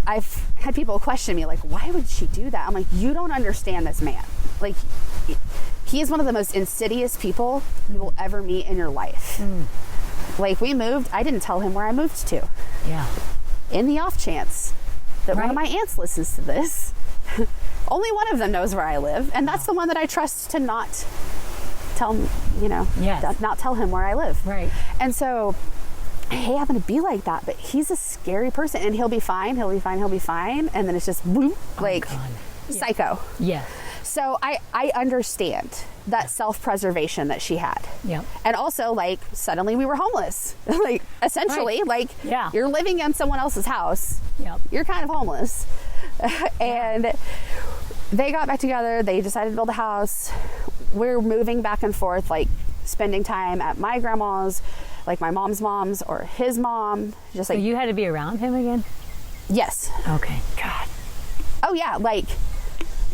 I've had people question me, like, why would she do that? I'm like, you don't understand this man. Like, he is one of the most insidious people you will ever meet in your life. Like, we moved, I didn't tell him where I moved to. Yeah. In the off chance that one of my aunts listens to this. Only one of them knows where I live, and that's the one that I trust to not tell, not tell him where I live. Right. And so I happen to be like that, but he's a scary person, and he'll be fine, and then it's just whoop, psycho. Yes. So I understand that self-preservation that she had. Yeah. And also, like, suddenly we were homeless. Like, essentially, you're living in someone else's house. Yep. You're kind of homeless. And they got back together. They decided to build a house. We're moving back and forth, like spending time at my grandma's, like my mom's or his mom. Just like, so you had to be around him again? Yes. Okay. God. Oh yeah, like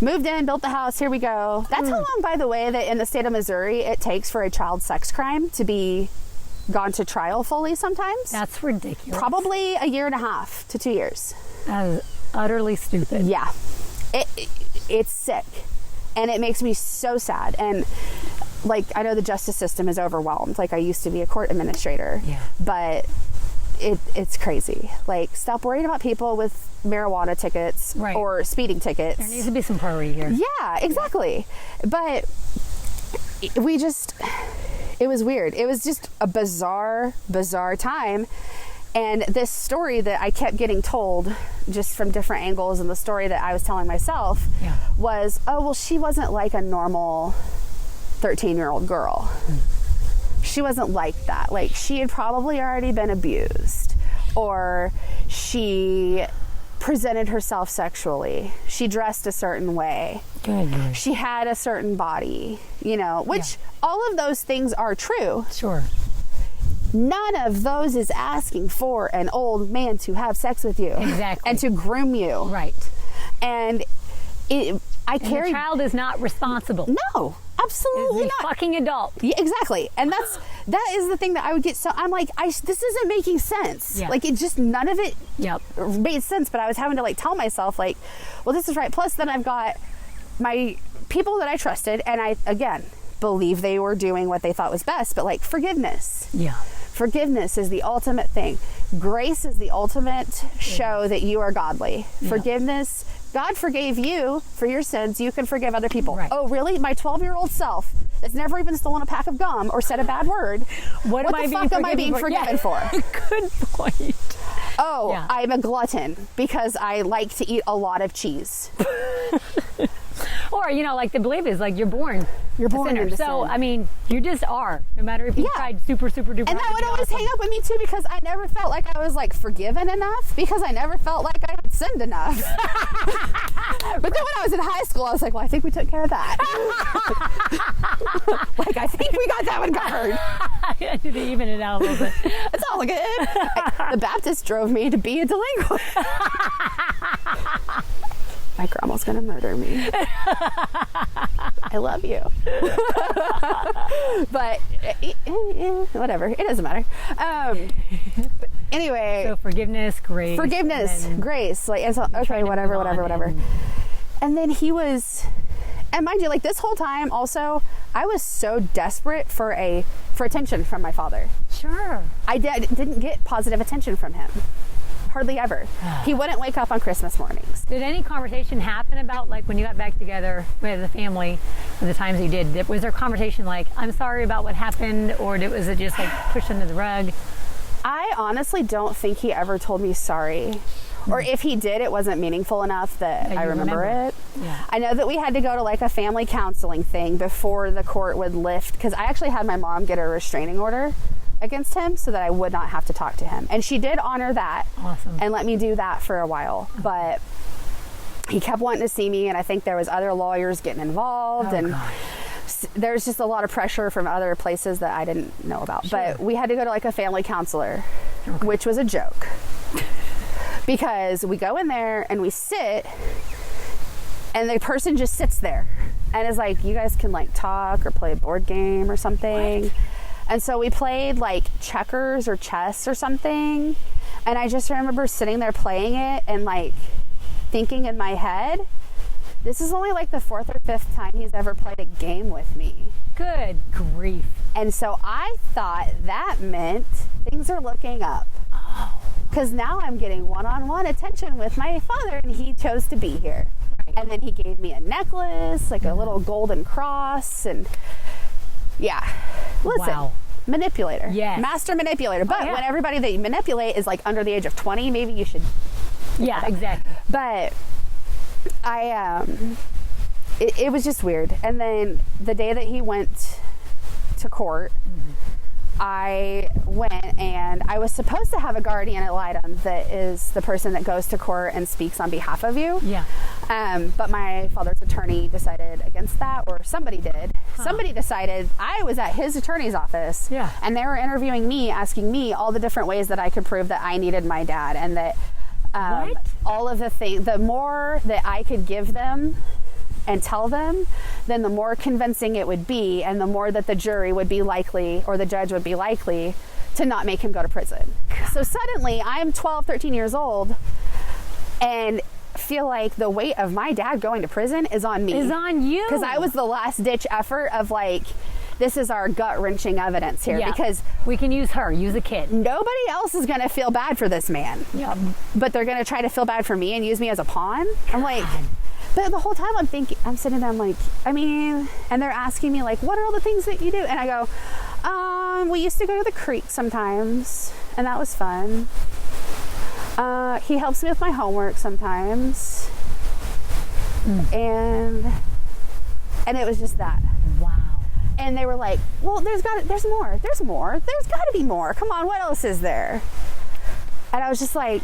moved in, built the house, here we go. That's how long, by the way, that in the state of Missouri it takes for a child sex crime to be gone to trial fully sometimes. That's ridiculous. Probably 1.5 to 2 years. That is utterly stupid. Yeah. It's sick. And it makes me so sad. And like, I know the justice system is overwhelmed. Like, I used to be a court administrator. Yeah. But it's crazy. Like, stop worrying about people with marijuana tickets or speeding tickets. There needs to be some priority here. Yeah, exactly. But it was weird. It was just a bizarre time. And this story that I kept getting told just from different angles, and the story that I was telling myself was, oh, well, she wasn't like a normal 13-year-old girl. She wasn't like that. Like, she had probably already been abused, or she presented herself sexually. She dressed a certain way. Good. She had a certain body, you know, which all of those things are true. Sure. None of those is asking for an old man to have sex with you. Exactly. And to groom you. Right. And The child is not responsible. No, absolutely It's a not. fucking adult. Yeah, exactly. And that is the thing that I would get. So I'm like, this isn't making sense. Yeah. Like, it just, none of it Yep. made sense. But I was having to like tell myself like, well, this is right. Plus then I've got my people that I trusted, and I, again, believe they were doing what they thought was best, but like forgiveness. Yeah. Forgiveness is the ultimate thing. Grace is the ultimate show that you are godly. Yeah. Forgiveness, God forgave you for your sins. You can forgive other people. Right. Oh, really? My 12-year-old self that's never even stolen a pack of gum or said a bad word. What the fuck am I being forgiven for? Good point. Oh, Yeah. I'm a glutton because I like to eat a lot of cheese. Or, you know, like the belief is like you're born. You're born a sinner. into So, sin. I mean, you just are. No matter if you tried super duper. And that would always hang up with me too, because I never felt like I was like forgiven enough, because I never felt like I had sinned enough. But then when I was in high school, I was like, well, I think we took care of that. Like, I think we got that one covered. I need to even it out a little bit. It's all good. The Baptist drove me to be a delinquent. My grandma's gonna murder me. I love you. But whatever, it doesn't matter. Anyway, So forgiveness, grace. grace. Like, it's, okay, whatever. And then he was, and mind you, like this whole time also, I was so desperate for attention from my father. Sure. I didn't get positive attention from him. Hardly ever. He wouldn't wake up on Christmas mornings. Did any conversation happen about, like, when you got back together with the family, the times you did? Was there a conversation like, I'm sorry about what happened, or was it just like pushed under the rug? I honestly don't think he ever told me sorry. Or if he did, it wasn't meaningful enough that I remember it. Yeah. I know that we had to go to like a family counseling thing before the court would lift, because I actually had my mom get a restraining order against him so that I would not have to talk to him. And she did honor that. Awesome. And let me do that for a while. But he kept wanting to see me, and I think there was other lawyers getting involved. Oh, and gosh. there's just a lot of pressure from other places that I didn't know about. Sure. But we had to go to like a family counselor, which was a joke. Because we go in there and we sit, and the person just sits there and is like, you guys can like talk or play a board game or something. What? And so we played like checkers or chess or something. And I just remember sitting there playing it and like thinking in my head, this is only like the 4th or 5th time he's ever played a game with me. Good grief. And so I thought that meant things are looking up. Because now I'm getting one-on-one attention with my father, and he chose to be here. Right. And then he gave me a necklace, like a little golden cross, and yeah. Listen, Wow. Manipulator. Yes. Master manipulator. But yeah. when everybody that you manipulate is like under the age of 20, maybe you should. Yeah, exactly. But it was just weird. And then the day that he went to court, I went, and I was supposed to have a guardian ad litem that is the person that goes to court and speaks on behalf of you. Yeah. But my father's attorney decided against that, or somebody did. Somebody decided. I was at his attorney's office, Yeah. and they were interviewing me, asking me all the different ways that I could prove that I needed my dad, and that What? all of the things, the more that I could give them and tell them, then the more convincing it would be, and the more that the jury would be likely, or the judge would be likely, to not make him go to prison. So suddenly I'm 12, 13 years old and feel like the weight of my dad going to prison is on me. Is on you. Because I was the last ditch effort of like, this is our gut-wrenching evidence here. Yeah. Because we can use her, use a kid. nobody else is going to feel bad for this man. Yeah. But they're going to try to feel bad for me and use me as a pawn. I'm like, but the whole time I'm sitting there, I'm like, I mean, and they're asking me like, what are all the things that you do? And I go, we used to go to the creek sometimes, and that was fun. He helps me with my homework sometimes. And it was just that. Wow. And they were like, well, there's more. There's got to be more. Come on, what else is there? And I was just like,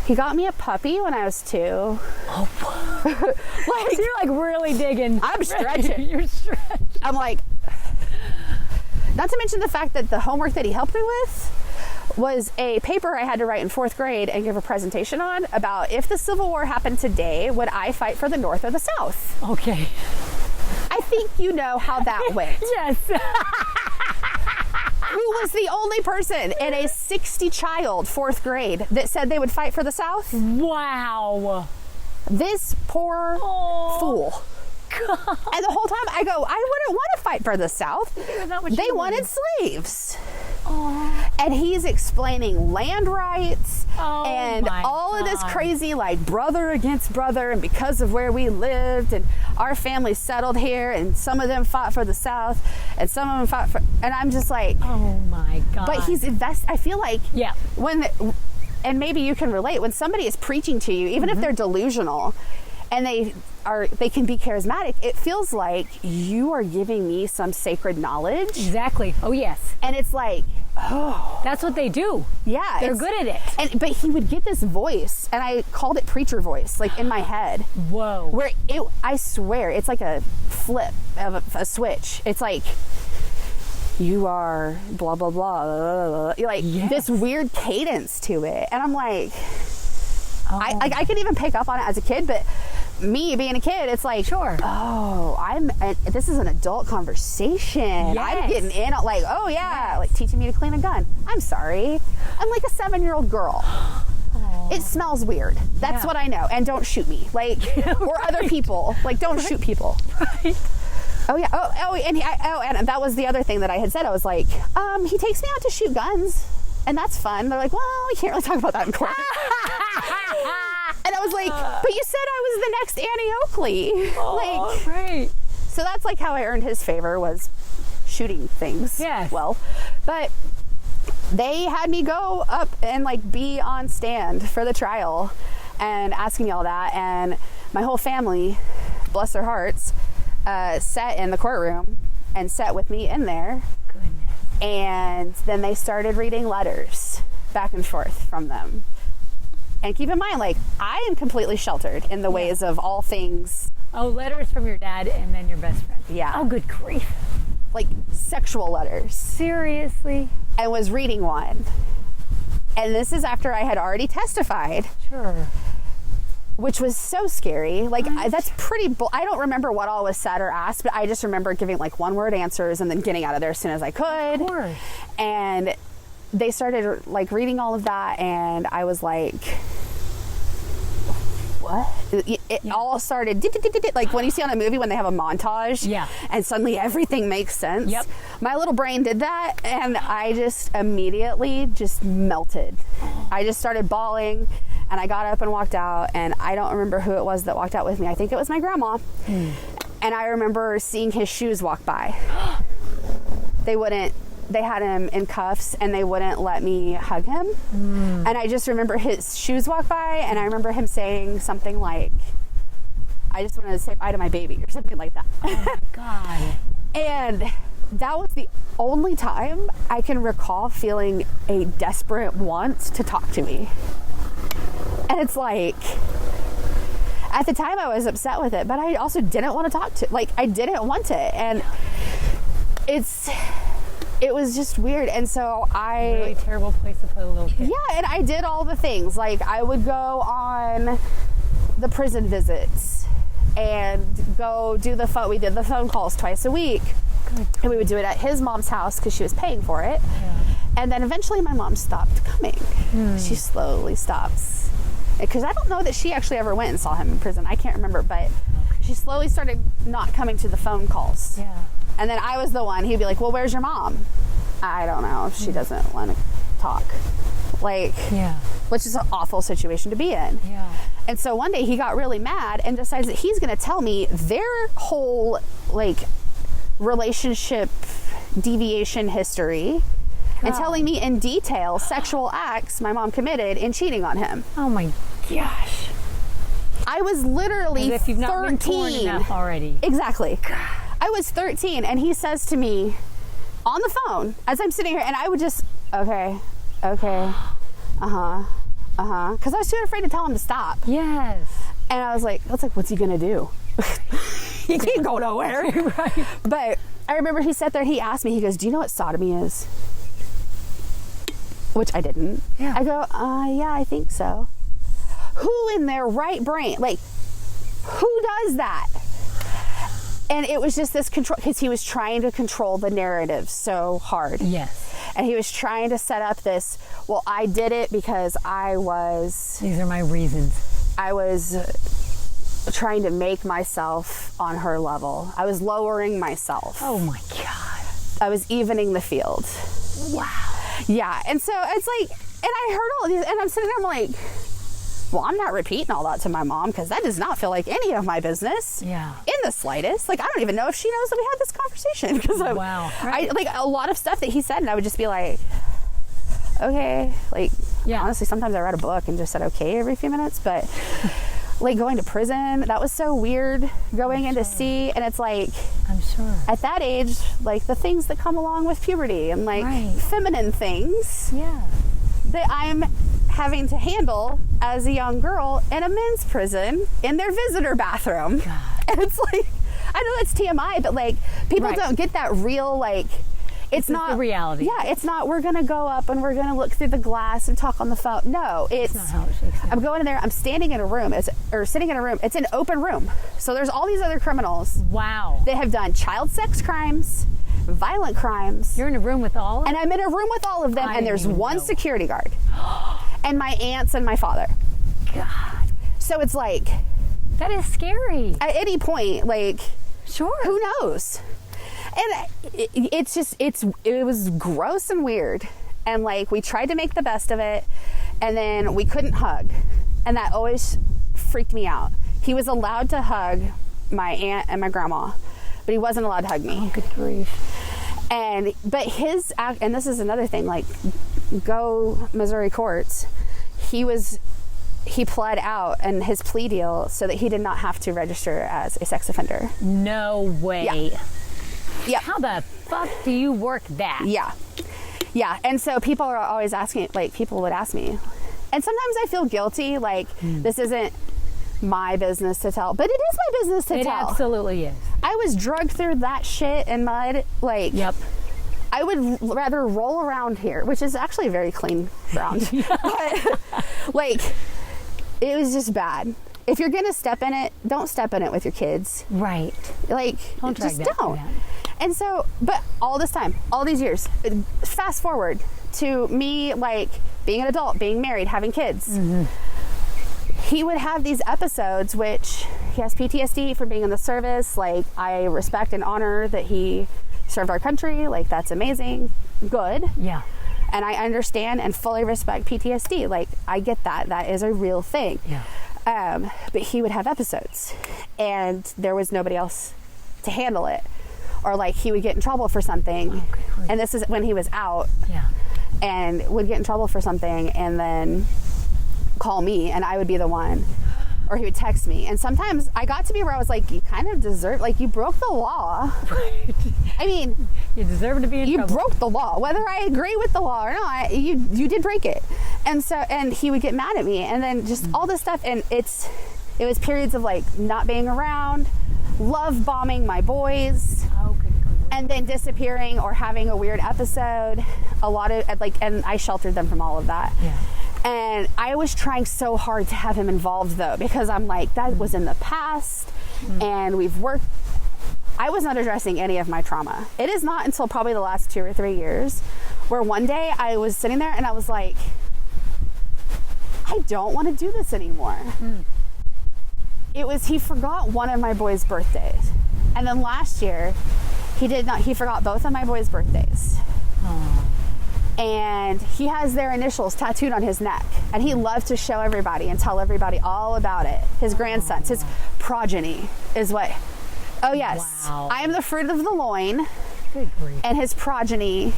he got me a puppy when I was 2. Oh, like, so you're like really digging. I'm stretching. You're stretching. I'm like, not to mention the fact that the homework that he helped me with was a paper I had to write in 4th grade and give a presentation on about if the Civil War happened today, would I fight for the North or the South? Okay. I think you know how that went. Yes. Who was the only person in a 60 child 4th grade that said they would fight for the South? Wow. This poor fool. God. And the whole time I go, I wouldn't want to fight for the South. They wanted slaves. Aww. And he's explaining land rights and all of this crazy like brother against brother, and because of where we lived and our family settled here, and some of them fought for the South and some of them fought for, and I'm just like, oh my God. But he's I feel like and maybe you can relate, when somebody is preaching to you, even if they're delusional and they can be charismatic, it feels like you are giving me some sacred knowledge. Exactly. Oh yes. And it's like, oh, that's what they do. Yeah, they're good at it. But he would get this voice, and I called it preacher voice, like in my head. Whoa. Where I swear, it's like a flip of a switch. It's like, you are blah blah blah, blah, blah. Like this weird cadence to it, and I'm like, I could even pick up on it as a kid, but me being a kid, it's like, sure. Oh, this is an adult conversation. Yes. I'm getting in, like, oh yeah, like teaching me to clean a gun. I'm sorry, I'm like a 7-year-old girl. Aww. It smells weird. That's what I know. And don't shoot me, like, or other people. Like, don't shoot people. Right. Oh yeah. And that was the other thing that I had said. I was like, he takes me out to shoot guns, and that's fun. They're like, well, we can't really talk about that in court. And I was like, but you said I was the next Annie Oakley. Like, right. So that's like how I earned his favor, was shooting things. Yes. Well, but they had me go up and like be on stand for the trial and asking me all that. And my whole family, bless their hearts, sat in the courtroom and sat with me in there. Goodness. And then they started reading letters back and forth from them. And keep in mind, like, I am completely sheltered in the ways of all things. Oh, letters from your dad and then your best friend. Yeah. Oh, good grief. Like sexual letters. Seriously? I was reading one. And this is after I had already testified. Sure. Which was so scary. Like, that's pretty, I don't remember what all was said or asked, but I just remember giving like 1-word answers and then getting out of there as soon as I could. Of course. And they started like reading all of that, and I was like, what? It all started like when you see on a movie when they have a montage, and suddenly everything makes sense. Yep. My little brain did that, and I just immediately just melted. I just started bawling, and I got up and walked out, and I don't remember who it was that walked out with me. I think it was my grandma. And I remember seeing his shoes walk by. They had him in cuffs, and they wouldn't let me hug him. And I just remember his shoes walk by, and I remember him saying something like, I just wanted to say bye to my baby, or something like that. Oh my God. And that was the only time I can recall feeling a desperate want to talk to me. And it's like, at the time I was upset with it, but I also didn't want to talk to, like, I didn't want it. And it was just weird. And so a really terrible place to put a little kid. Yeah, and I did all the things. Like, I would go on the prison visits and go do we did the phone calls twice a week. Good. And we would do it at his mom's house because she was paying for it. Yeah. And then eventually my mom stopped coming. She slowly stops. Because I don't know that she actually ever went and saw him in prison. I can't remember, but she slowly started not coming to the phone calls. Yeah. And then I was the one, he'd be like, well, where's your mom? I don't know if she doesn't want to talk. Like, which is an awful situation to be in. Yeah. And so one day he got really mad and decides that he's going to tell me their whole, like, relationship deviation history and telling me in detail sexual acts my mom committed in cheating on him. Oh my gosh. I was literally as if you've 13. Not been torn enough already. Exactly. I was 13, and he says to me on the phone as I'm sitting here, and I would just, okay, because I was too afraid to tell him to stop. Yes. And I was like, what's he gonna do? He can't go nowhere. Right. But I remember he sat there, he asked me, he goes, do you know what sodomy is? Which I didn't. Yeah. I go, yeah, I think so. Who in their right brain, like, who does that? And it was just this control, because he was trying to control the narrative so hard. Yes. And he was trying to set up this, well, I did it because These are my reasons. I was trying to make myself on her level. I was lowering myself. Oh my God. I was evening the field. Wow. Yeah. And so it's like, and I heard all these, and I'm sitting there, I'm like, well, I'm not repeating all that to my mom, because that does not feel like any of my business. Yeah. In the slightest. Like, I don't even know if she knows that we had this conversation. Because wow. Right. I like a lot of stuff that he said, and I would just be like, okay. Like, yeah. Honestly, sometimes I read a book and just said okay every few minutes, but like going to prison, that was so weird going in to see. And it's like, I'm sure. at that age, like the things that come along with puberty and like right. feminine things Yeah. that I'm having to handle as a young girl in a men's prison in their visitor bathroom. God. And it's like, I know that's TMI, but like people Right. don't get that real, like, it's not the reality. Yeah, it's not, we're gonna go up and we're gonna look through the glass and talk on the phone. No, it's That's not how it shakes out. I'm going in there, I'm standing in a room, sitting in a room, it's an open room. So there's all these other criminals Wow. that have done child sex crimes, violent crimes. You're in a room with all of And I'm in a room with all of them, I and there's didn't one know. security guard. And my aunts and my father. God. So it's like, That is scary. at any point, like, Sure. who knows? And it was gross and weird. And like, we tried to make the best of it, and then we couldn't hug. And that always freaked me out. He was allowed to hug my aunt and my grandma, but he wasn't allowed to hug me. Oh, good grief. But his act, and this is another thing, like, go Missouri courts, he pled out in his plea deal so that he did not have to register as a sex offender. No way. Yeah. How the fuck do you work that? Yeah. Yeah. And so people are always asking, like, people would ask me, and sometimes I feel guilty, like, this isn't my business to tell, but it is my business to It tell. absolutely is. I was drugged through that shit and mud, like, Yep. I would rather roll around here, which is actually very clean ground. But, like, it was just bad. If you're going to step in it, don't step in it with your kids. Right. Like, Don't drag just that don't. through that. And so, but all this time, all these years, fast forward to me, like, being an adult, being married, having kids. Mm-hmm. He would have these episodes, which he has PTSD for being in the service. Like, I respect and honor that he served our country. Like, that's amazing. Good. Yeah. And I understand and fully respect PTSD. Like, I get that. That is a real thing. Yeah. But he would have episodes, and there was nobody else to handle it. Or, like, he would get in trouble for something. Oh, good grief. And this is when he was out. Yeah. And would get in trouble for something and then call me, and I would be the one. Or he would text me. And sometimes I got to be where I was like, you kind of deserve, like, you broke the law. Right. I mean, You deserve to be in you trouble. broke the law. Whether I agree with the law or not, you did break it. And so, and he would get mad at me, and then just all this stuff. And it was periods of, like, not being around, love bombing my boys, Oh, good grief. and then disappearing or having a weird episode. A lot of, like, and I sheltered them from all of that. Yeah. And I was trying so hard to have him involved, though, because I'm like, that was in the past, and we've worked. I was not addressing any of my trauma. It is not until probably the last 2 or 3 years where one day I was sitting there and I was like, I don't want to do this anymore. He forgot one of my boys' birthdays. And then last year, he forgot both of my boys' birthdays. Oh. And he has their initials tattooed on his neck, and he loved to show everybody and tell everybody all about it. His grandsons, his progeny is what. Oh yes, Wow. I am the fruit of the loin, Good grief. and his progeny,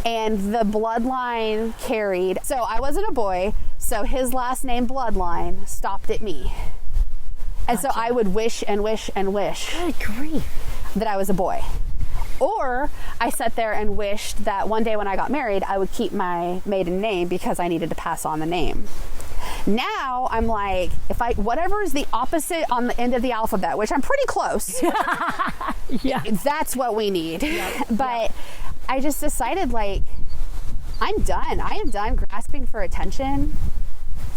and the bloodline carried. So I wasn't a boy, so his last name bloodline stopped at me, and so I would wish and wish and wish. Good grief. that I was a boy. Or I sat there and wished that one day when I got married, I would keep my maiden name because I needed to pass on the name. Now I'm like, whatever is the opposite on the end of the alphabet, which I'm pretty close, Yeah. that's what we need. Yep. But I just decided, like, I'm done. I am done grasping for attention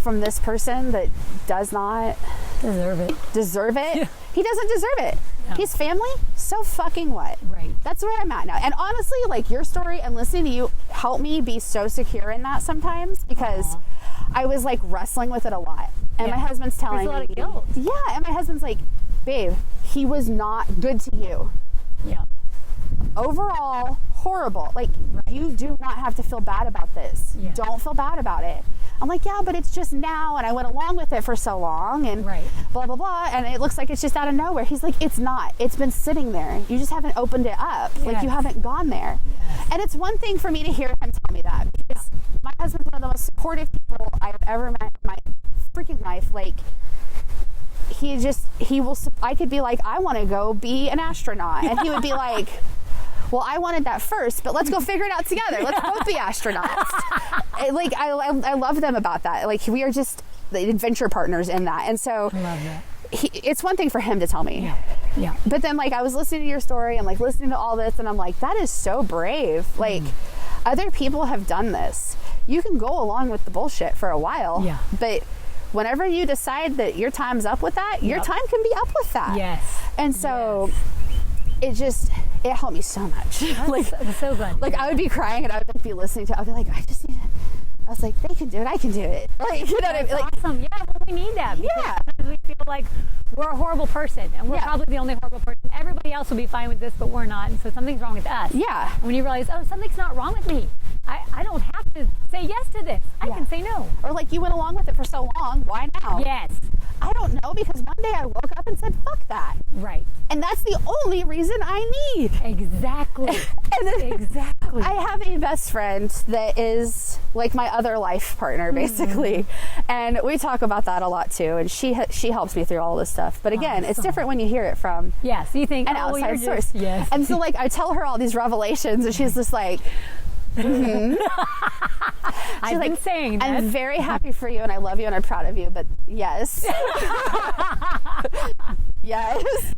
from this person that does not Deserve it. Yeah. He doesn't deserve it. No. He's family, so fucking what? Right. That's where I'm at now. And honestly, like, your story and listening to you help me be so secure in that sometimes, because I was like wrestling with it a lot. And my husband's telling me. There's a lot of guilt. Yeah, and my husband's like, babe, he was not good to you. Yeah. Overall, horrible. Like, you do not have to feel bad about this. Yeah. Don't feel bad about it. I'm like, yeah, but it's just now, and I went along with it for so long, and blah, blah, blah, and it looks like it's just out of nowhere. He's like, it's not. It's been sitting there. You just haven't opened it up. Yes. Like, you haven't gone there. Yes. And it's one thing for me to hear him tell me that, because my husband's one of the most supportive people I've ever met in my freaking life. Like, I could be like, I want to go be an astronaut, and he would be like, well, I wanted that first, but let's go figure it out together. Let's both be astronauts. Like, I love them about that. Like, we are just the adventure partners in that. And so I love that. It's one thing for him to tell me. Yeah. But then, like, I was listening to your story and, like, listening to all this, and I'm like, that is so brave. Like, other people have done this. You can go along with the bullshit for a while. Yeah. But whenever you decide that your time's up with that, your time can be up with that. Yes. And so it helped me so much. Like, I'm so glad. Like, I would be crying and I would be listening to it. I'd be like, I was like, they can do it. I can do it. Like, you know what I mean? Like, awesome. Yeah, well, we need that. Yeah. Sometimes we feel like we're a horrible person, and we're probably the only horrible person. Everybody else will be fine with this, but we're not. And so something's wrong with us. Yeah. And when you realize, oh, something's not wrong with me. I don't have to say yes to this. I can say no. Or like, you went along with it for so long. Why now? Yes. I don't know, because one day I woke up and said, fuck that. Right. And that's the only reason I need. Exactly. And then Exactly. I have a best friend that is like my other life partner, basically. And we talk about that a lot too. And she helps me through all this stuff. But again, it's different when you hear it from you think, an outside source. Yes. And so, like, I tell her all these revelations, and she's just like, I've been saying that. I'm very happy for you, and I love you, and I'm proud of you, but yes. Yes.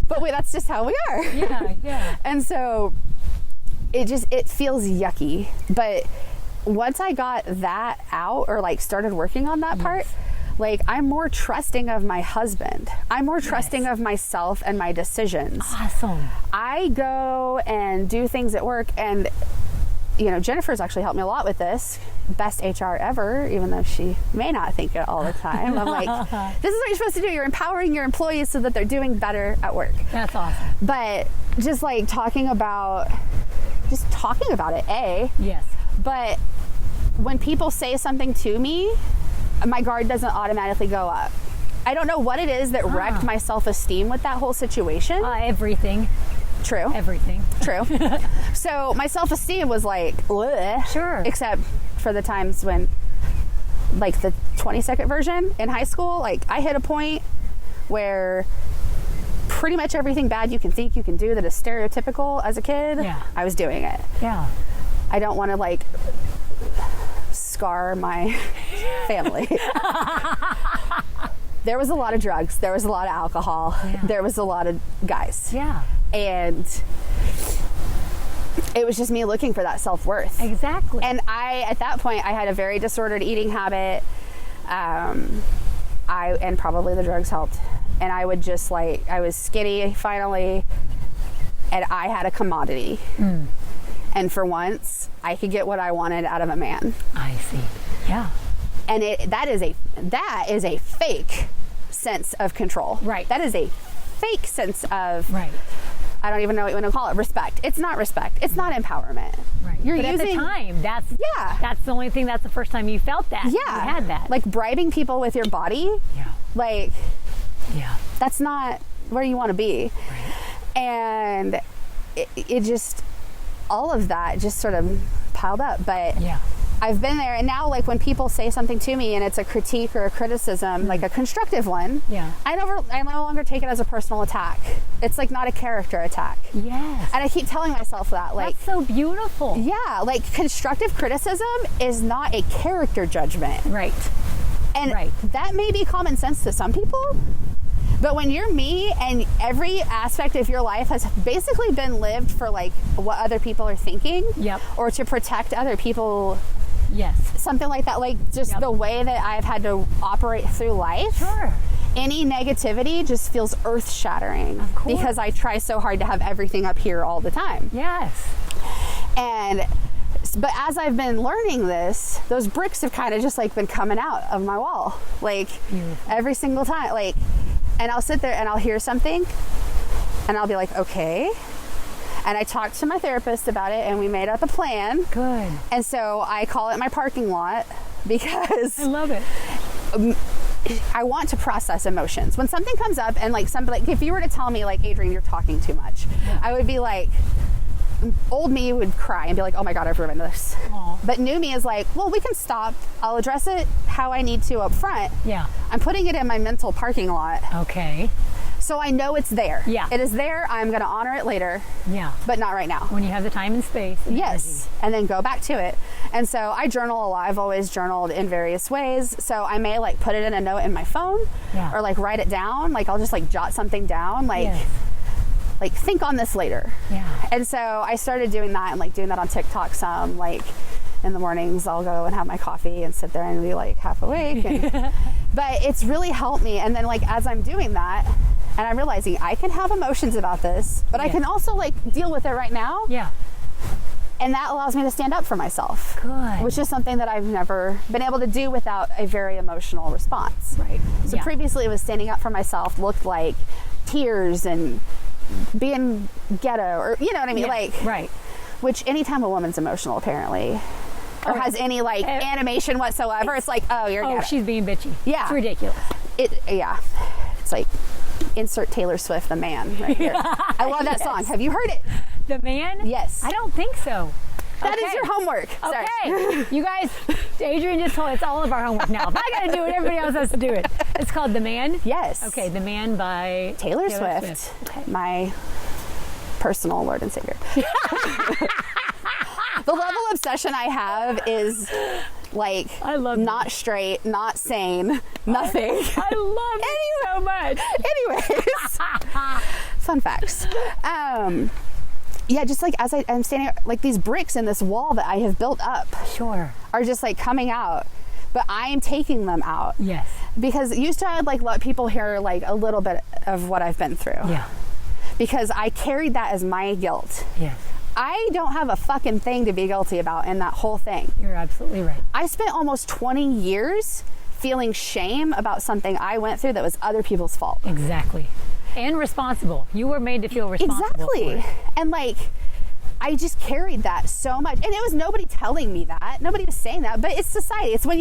But wait, that's just how we are. Yeah. And so it feels yucky. But once I got that out, or like started working on that part, like, I'm more trusting of my husband. I'm more trusting of myself and my decisions. Awesome. I go and do things at work, and you know, Jennifer's actually helped me a lot with this. Best HR ever, even though she may not think it all the time. I'm like, this is what you're supposed to do. You're empowering your employees so that they're doing better at work. That's awesome. But just like talking about it, Yes. but when people say something to me, my guard doesn't automatically go up. I don't know what it is that wrecked my self-esteem with that whole situation. Everything. True. Everything. True. So my self-esteem was like, bleh. Sure. Except for the times when, like, the 20-second version in high school, like, I hit a point where pretty much everything bad you can think you can do that is stereotypical as a kid, I was doing it. Yeah. I don't want to, like, scar my family. There was a lot of drugs. There was a lot of alcohol. Yeah. There was a lot of guys. Yeah. And it was just me looking for that self-worth. Exactly. And at that point, I had a very disordered eating habit. And probably the drugs helped. And I would just, like, I was skinny finally, and I had a commodity. And for once, I could get what I wanted out of a man. I see. Yeah. And that is a fake sense of control. Right. That is a fake sense of, right. I don't even know what you want to call it, respect. It's not respect. It's not empowerment. Right. You're but using, at the time, that's the only thing, that's the first time you felt that. Yeah. You had that. Like bribing people with your body. Yeah. Like, yeah. That's not where you want to be. Right. And it just, all of that just sort of piled up. But I've been there, and now like when people say something to me and it's a critique or a criticism, like a constructive one, I no longer take it as a personal attack. It's like not a character attack. Yes. And I keep telling myself that, like, that's so beautiful. Yeah, like constructive criticism is not a character judgment. Right. And that may be common sense to some people, but when you're me and every aspect of your life has basically been lived for like what other people are thinking, or to protect other people, something like that, like just the way that I've had to operate through life. Any negativity just feels earth-shattering because I try so hard to have everything up here all the time. But as I've been learning this, those bricks have kind of just like been coming out of my wall, like every single time, like, and I'll sit there and I'll hear something and I'll be like, okay. And I talked to my therapist about it and we made up a plan. Good. And so I call it my parking lot because I love it. I want to process emotions. When something comes up and like somebody, like if you were to tell me like, Adrienne, you're talking too much, I would be like, old me would cry and be like, oh my God, I've ruined this. But new me is like, well, we can stop. I'll address it how I need to up front. I'm putting it in my mental parking lot. So I know it's there. It is there. I'm going to honor it later. But not right now. When you have the time and space. And energy. And then go back to it. And so I journal a lot. I've always journaled in various ways. So I may like put it in a note in my phone or like write it down. Like I'll just like jot something down. Like think on this later. And so I started doing that and like doing that on TikTok some, like in the mornings I'll go and have my coffee and sit there and be like half awake. And, but it's really helped me. And then like as I'm doing that and I'm realizing I can have emotions about this, but I can also like deal with it right now. And that allows me to stand up for myself. Which is something that I've never been able to do without a very emotional response. So previously it was standing up for myself looked like tears and being ghetto, or you know what I mean, which anytime a woman's emotional apparently or has any like animation whatsoever, it's like, oh, you're ghetto. She's being bitchy. It's ridiculous. It's like insert Taylor Swift, The Man, right here. I love that song. Have you heard it? The Man? Yes. I don't think so. That is your homework. Sorry. You guys, Adrienne just told it's all of our homework now. If I got to do it, everybody else has to do it. It's called The Man? Yes. Okay, The Man by Taylor Swift. My personal Lord and Savior. The level of obsession I have is like not straight, not sane, nothing. I love it so much. Anyways, fun facts. Just like as I'm standing, like these bricks in this wall that I have built up are just like coming out, but I am taking them out. Because used to I'd like let people hear like a little bit of what I've been through. Because I carried that as my guilt. I don't have a fucking thing to be guilty about in that whole thing. You're absolutely right. I spent almost 20 years feeling shame about something I went through that was other people's fault. Exactly. And responsible. You were made to feel responsible. Exactly. And like, I just carried that so much. And it was nobody telling me that. Nobody was saying that. But it's society. It's when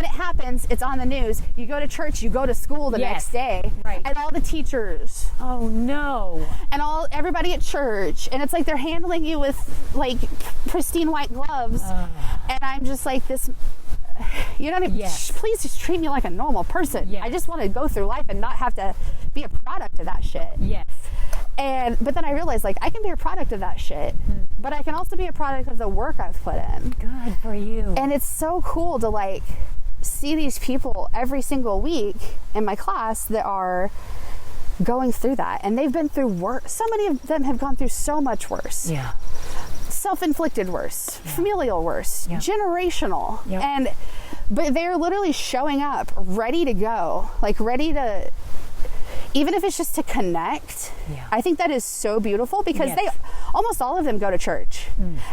it happens, it's on the news. You go to church, you go to school the next day. And all the teachers. Oh no. And everybody at church. And it's like they're handling you with like pristine white gloves. And I'm just like this, you know what I mean? Please just treat me like a normal person. I just want to go through life and not have to be a product of that shit. But then I realized like I can be a product of that shit, but I can also be a product of the work I've put in. Good for you. And it's so cool to like see these people every single week in my class that are going through that, and they've been through worse. So many of them have gone through so much worse. Self-inflicted worse, familial worse, generational. But they're literally showing up ready to go, like ready to, even if it's just to connect. I think that is so beautiful because almost all of them go to church,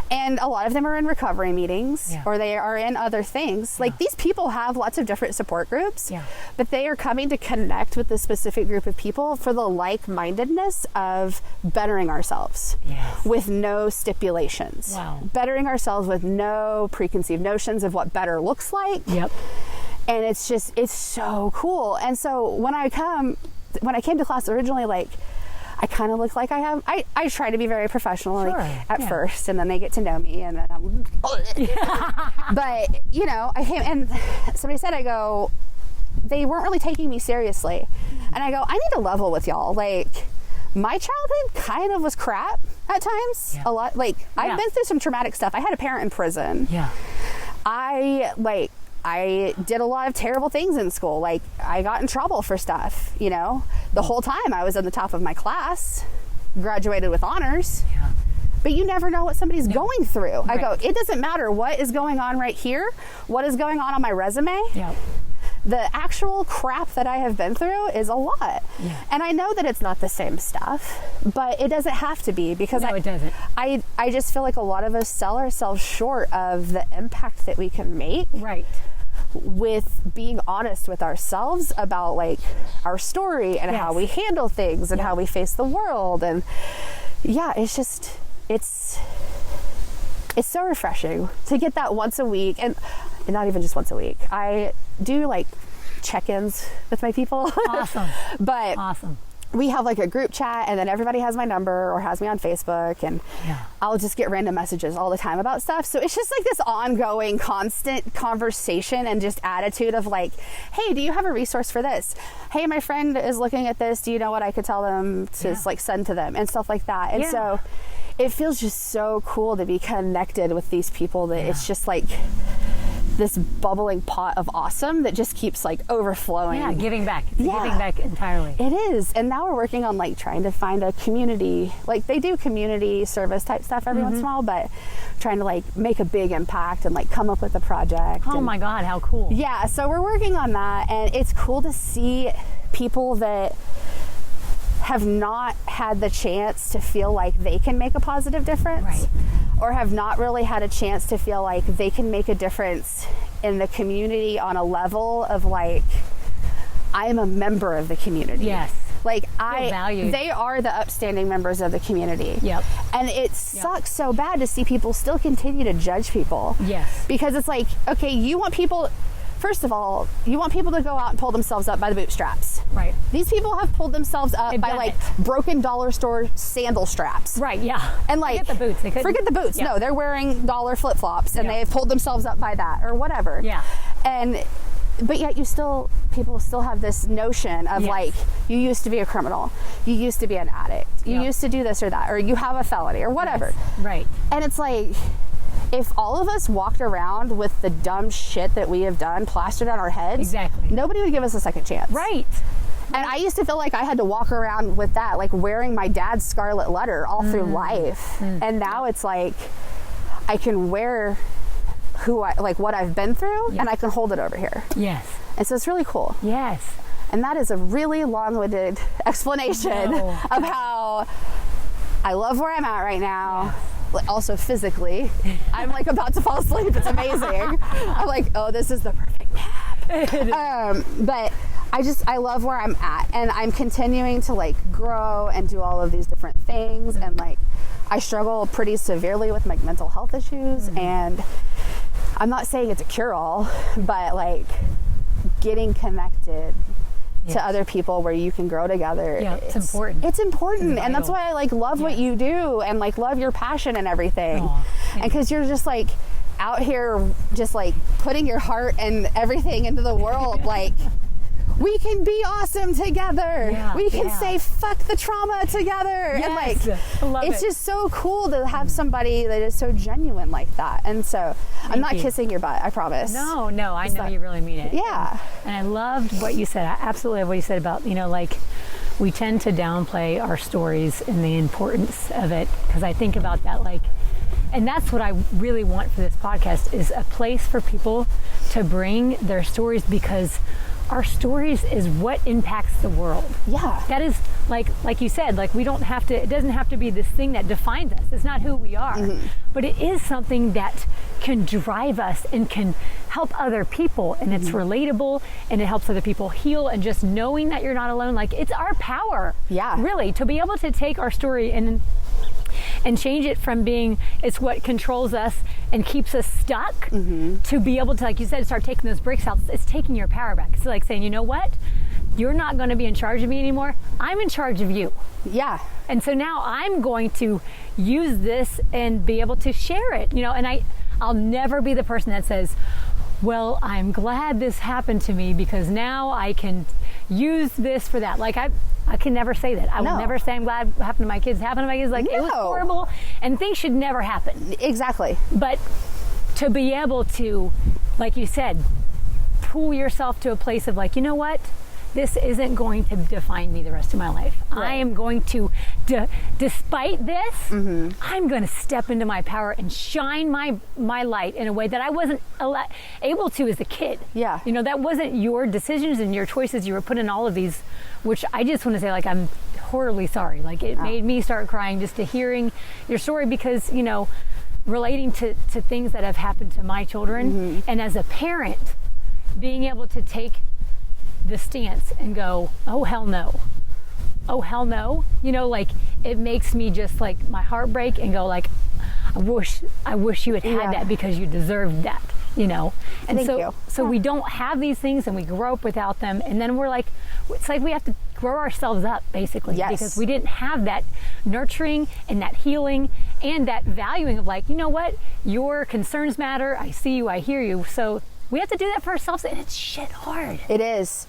and a lot of them are in recovery meetings or they are in other things. Like these people have lots of different support groups, but they are coming to connect with this specific group of people for the like-mindedness of bettering ourselves with no stipulations, bettering ourselves with no preconceived notions of what better looks like. And it's so cool. And so when I came to class originally, like I kind of look like I try to be very professional at yeah. first, and then they get to know me, and then I'm, but you know, I came and somebody said, I go, they weren't really taking me seriously. And I go, I need to level with y'all. Like, my childhood kind of was crap at times. Yeah. A lot. Like, I've been through some traumatic stuff. I had a parent in prison. Yeah. I did a lot of terrible things in school. Like, I got in trouble for stuff, you know. The whole time I was in the top of my class, graduated with honors. Yeah. But you never know what somebody's going through. Right. I go, it doesn't matter what is going on right here, what is going on my resume. Yeah. The actual crap that I have been through is a lot. Yeah. And I know that it's not the same stuff, but it doesn't have to be, because it doesn't. I just feel like a lot of us sell ourselves short of the impact that we can make. Right. With being honest with ourselves about like our story and how we handle things and how we face the world. And yeah, it's just, it's so refreshing to get that once a week, and not even just once a week. I do like check-ins with my people. Awesome. But awesome. We have like a group chat, and then everybody has my number or has me on Facebook, and I'll just get random messages all the time about stuff. So it's just like this ongoing, constant conversation and just attitude of like, hey, do you have a resource for this? Hey, my friend is looking at this. Do you know what I could tell them to like send to them and stuff like that? And so it feels just so cool to be connected with these people that it's just like this bubbling pot of awesome that just keeps like overflowing. Yeah, giving back. It's giving back entirely. It is. And now we're working on like trying to find a community, like they do community service type stuff every once in a while, but trying to like make a big impact and like come up with a project. Oh my God, how cool. Yeah, so we're working on that, and it's cool to see people that have not had the chance to feel like they can make a positive difference. Right. Or have not really had a chance to feel like they can make a difference in the community on a level of like, I am a member of the community. Yes. Like they are the upstanding members of the community. Yep. And it sucks so bad to see people still continue to judge people. Yes. Because it's like, okay, you want people, first of all, you want people to go out and pull themselves up by the bootstraps. Right. These people have pulled themselves up by like broken dollar store sandal straps. Right, yeah. And like, forget the boots. Forget the boots. No, they're wearing dollar flip-flops, and they've pulled themselves up by that or whatever. Yeah. But yet people still have this notion of like, you used to be a criminal, you used to be an addict, you used to do this or that, or you have a felony or whatever. Yes. Right. And it's like, if all of us walked around with the dumb shit that we have done plastered on our heads, nobody would give us a second chance. Right. And I used to feel like I had to walk around with that, like wearing my dad's scarlet letter all through life. And now it's like, I can wear what I've been through, and I can hold it over here. Yes. And so it's really cool. Yes. And that is a really long-winded explanation of how I love where I'm at right now. Yes. Also physically, I'm like about to fall asleep. It's amazing. I'm like, oh, this is the perfect nap. But I love where I'm at, and I'm continuing to like grow and do all of these different things. And like, I struggle pretty severely with like mental health issues, and I'm not saying it's a cure-all, but like getting connected to other people where you can grow together. Yeah, it's important. It's important. And that's why I like love what you do, and like love your passion and everything. And because you're just like out here just like putting your heart and everything into the world. Like, we can be awesome together. We can say fuck the trauma together. And like, it's just so cool to have somebody that is so genuine like that. And so I'm not kissing your butt, I promise. No, I know you really mean it. Yeah. And I loved what you said. I absolutely love what you said about, like, we tend to downplay our stories and the importance of it, because I think about that, like, and that's what I really want for this podcast, is a place for people to bring their stories, because our stories is what impacts the world. Yeah. That is, like you said, like, we don't have to, it doesn't have to be this thing that defines us. It's not who we are. But it is something that can drive us and can help other people, and it's relatable, and it helps other people heal, and just knowing that you're not alone, like, it's our power. Yeah. Really, to be able to take our story and change it from being it's what controls us and keeps us stuck to be able to, like you said, start taking those bricks out. It's taking your power back. It's like saying, you know what? you're not going to be in charge of me anymore. I'm in charge of you. Yeah. And so now I'm going to use this and be able to share it, you know, and I'll never be the person that says, well, I'm glad this happened to me because now I can use this for that. Like I can never say that. I will never say I'm glad it happened to my kids. Happened to my kids. Like it was horrible and things should never happen. Exactly. But to be able to, like you said, pull yourself to a place of like, you know what? This isn't going to define me the rest of my life. Right. I am going to, despite this, I'm going to step into my power and shine my light in a way that I wasn't able to as a kid. Yeah. You know, that wasn't your decisions and your choices. You were put in all of these, which I just want to say, like, I'm horribly sorry. Like, it made me start crying just to hearing your story because, you know, relating to things that have happened to my children. And as a parent, being able to take the stance and go, oh hell no, oh hell no, you know, like it makes me just like my heart break and go like, I wish you had that because you deserved that, you know. And so we don't have these things and we grow up without them, and then we're like, it's like we have to grow ourselves up basically. Yes. Because we didn't have that nurturing and that healing and that valuing of like, you know what, your concerns matter, I see you, I hear you. So we have to do that for ourselves, and it's shit hard. It is.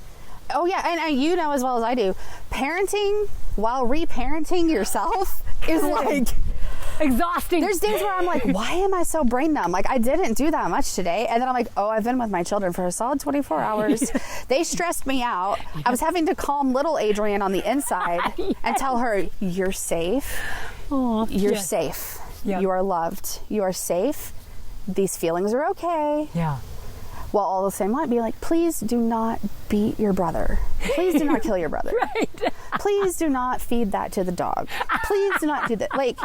Oh yeah, and you know as well as I do, parenting while reparenting yourself is like exhausting. There's days where I'm like, why am I so brain numb? Like I didn't do that much today, and then I'm like, oh, I've been with my children for a solid 24 hours. They stressed me out. I was having to calm little Adrienne on the inside and tell her, you're safe. Oh, you're safe. Yep. You are loved. You are safe. These feelings are okay. Yeah. While all the same might be like, please do not beat your brother. Please do not kill your brother. Right. Please do not feed that to the dog. Please do not do that. Like,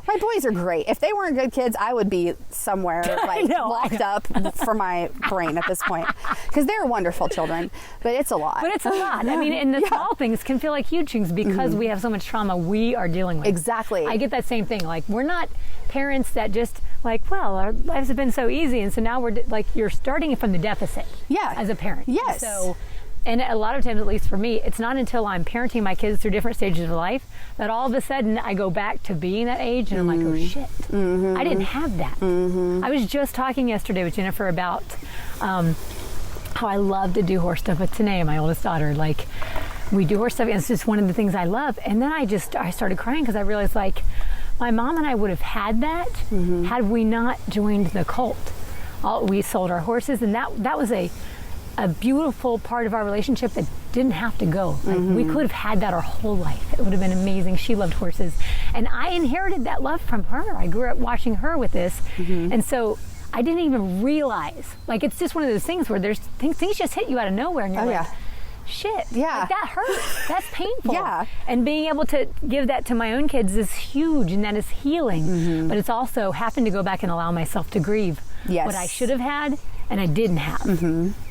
my boys are great. If they weren't good kids, I would be somewhere like locked up for my brain at this point. Because they're wonderful children, but it's a lot. But it's a lot. I mean, and the small things can feel like huge things because we have so much trauma we are dealing with. Exactly. I get that same thing. Like, we're not parents that just like, well, our lives have been so easy, and so now we're like, you're starting from the deficit. Yeah. As a parent. Yes. So, and a lot of times, at least for me, it's not until I'm parenting my kids through different stages of life that all of a sudden I go back to being that age and I'm like, oh shit, I didn't have that. I was just talking yesterday with Jennifer about how I love to do horse stuff with Tanae, my oldest daughter. Like, we do horse stuff, and it's just one of the things I love. And then I started crying because I realized, like, my mom and I would have had that had we not joined the cult. We sold our horses, and that was a beautiful part of our relationship that didn't have to go. Like, we could have had that our whole life. It would have been amazing. She loved horses, and I inherited that love from her. I grew up watching her with this, and so I didn't even realize. Like, it's just one of those things where there's things just hit you out of nowhere, and you're like, shit, like, that hurts. That's painful. And being able to give that to my own kids is huge, and that is healing. But it's also having to go back and allow myself to grieve what I should have had and I didn't have.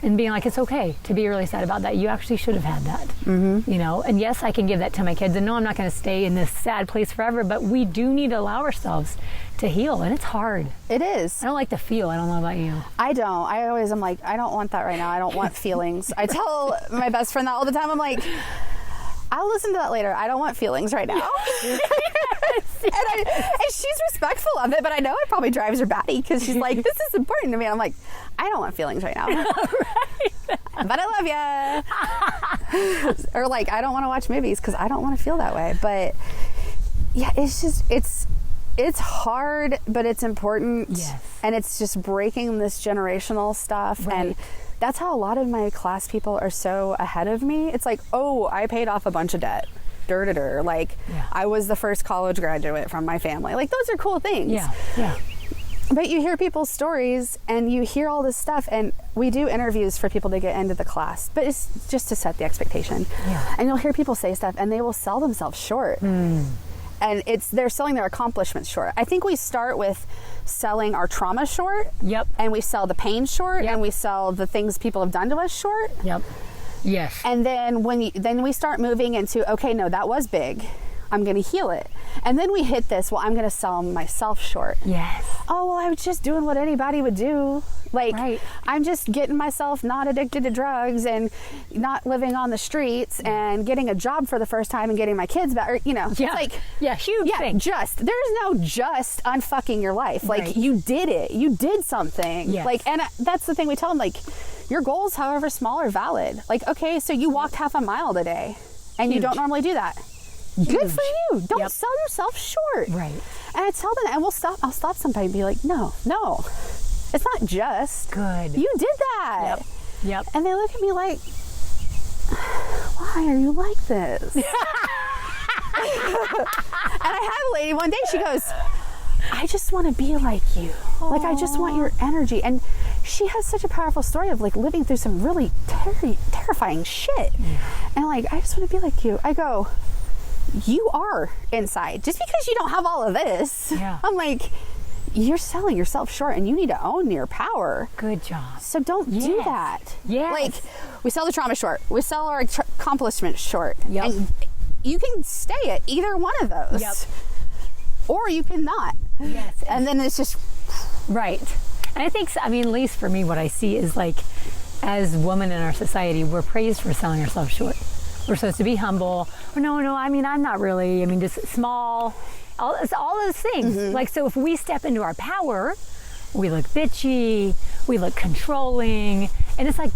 And being like, it's okay to be really sad about that. You actually should have had that. You know, and yes, I can give that to my kids, and no, I'm not going to stay in this sad place forever, but we do need to allow ourselves to heal, and it's hard. It is. I don't like to feel. I don't know about you. I don't. I always am like, I don't want that right now. I don't want feelings. I tell my best friend that all the time. I'm like, I'll listen to that later. I don't want feelings right now. And she's respectful of it, but I know it probably drives her batty because she's like, this is important to me. And I'm like, I don't want feelings right now. But I love you. Or like, I don't want to watch movies because I don't want to feel that way. But yeah, it's just, it's hard, but it's important. Yes. And it's just breaking this generational stuff. Right. And that's how a lot of my class people are so ahead of me. It's like, oh, I paid off a bunch of debt. Like, I was the first college graduate from my family. Like, those are cool things. Yeah. But you hear people's stories and you hear all this stuff, and we do interviews for people to get into the class, but it's just to set the expectation. And you'll hear people say stuff and they will sell themselves short. And they're selling their accomplishments short. I think we start with selling our trauma short. And we sell the pain short. And we sell the things people have done to us short. Yes. And then then we start moving into, okay, no, that was big. I'm going to heal it. And then we hit this, well, I'm going to sell myself short. Yes. oh, well, I was just doing what anybody would do. Like, Right. I'm just getting myself not addicted to drugs and not living on the streets and getting a job for the first time and getting my kids back. Or, you know, Yeah. it's like, Yeah, huge thing. there's no just unfucking your life. Like, Right. you did it. You did something. Yes. Like, and that's the thing we tell them, like, your goals, however small, are valid. Like, okay, so you walked half a mile today and you Huge. don't normally do that. Good for you. Don't Yep. sell yourself short. Right. And I tell them, and I'll stop somebody and be like, no, it's not just. Good. You did that. Yep. And they look at me like, why are you like this? And I have a lady one day, she goes, I just want to be like you. Like, I just want your energy. And she has such a powerful story of like living through some really terrifying shit. And like, I just want to be like you. I go, you are inside. Just because you don't have all of this, Yeah. I'm like, you're selling yourself short and you need to own your power. Good job. So don't do Yes. that. Yes. Like, we sell the trauma short. We sell our accomplishments short. Yep. And you can stay at either one of those. Yep. Or you can not. Yes. And then it's just, Right. And I think, I mean, at least for me, what I see is like, as women in our society, we're praised for selling ourselves short. We're supposed to be humble. Or no, I mean, I'm not really. I mean, just small. All those things. Mm-hmm. Like, so if we step into our power, we look bitchy, we look controlling. And it's like,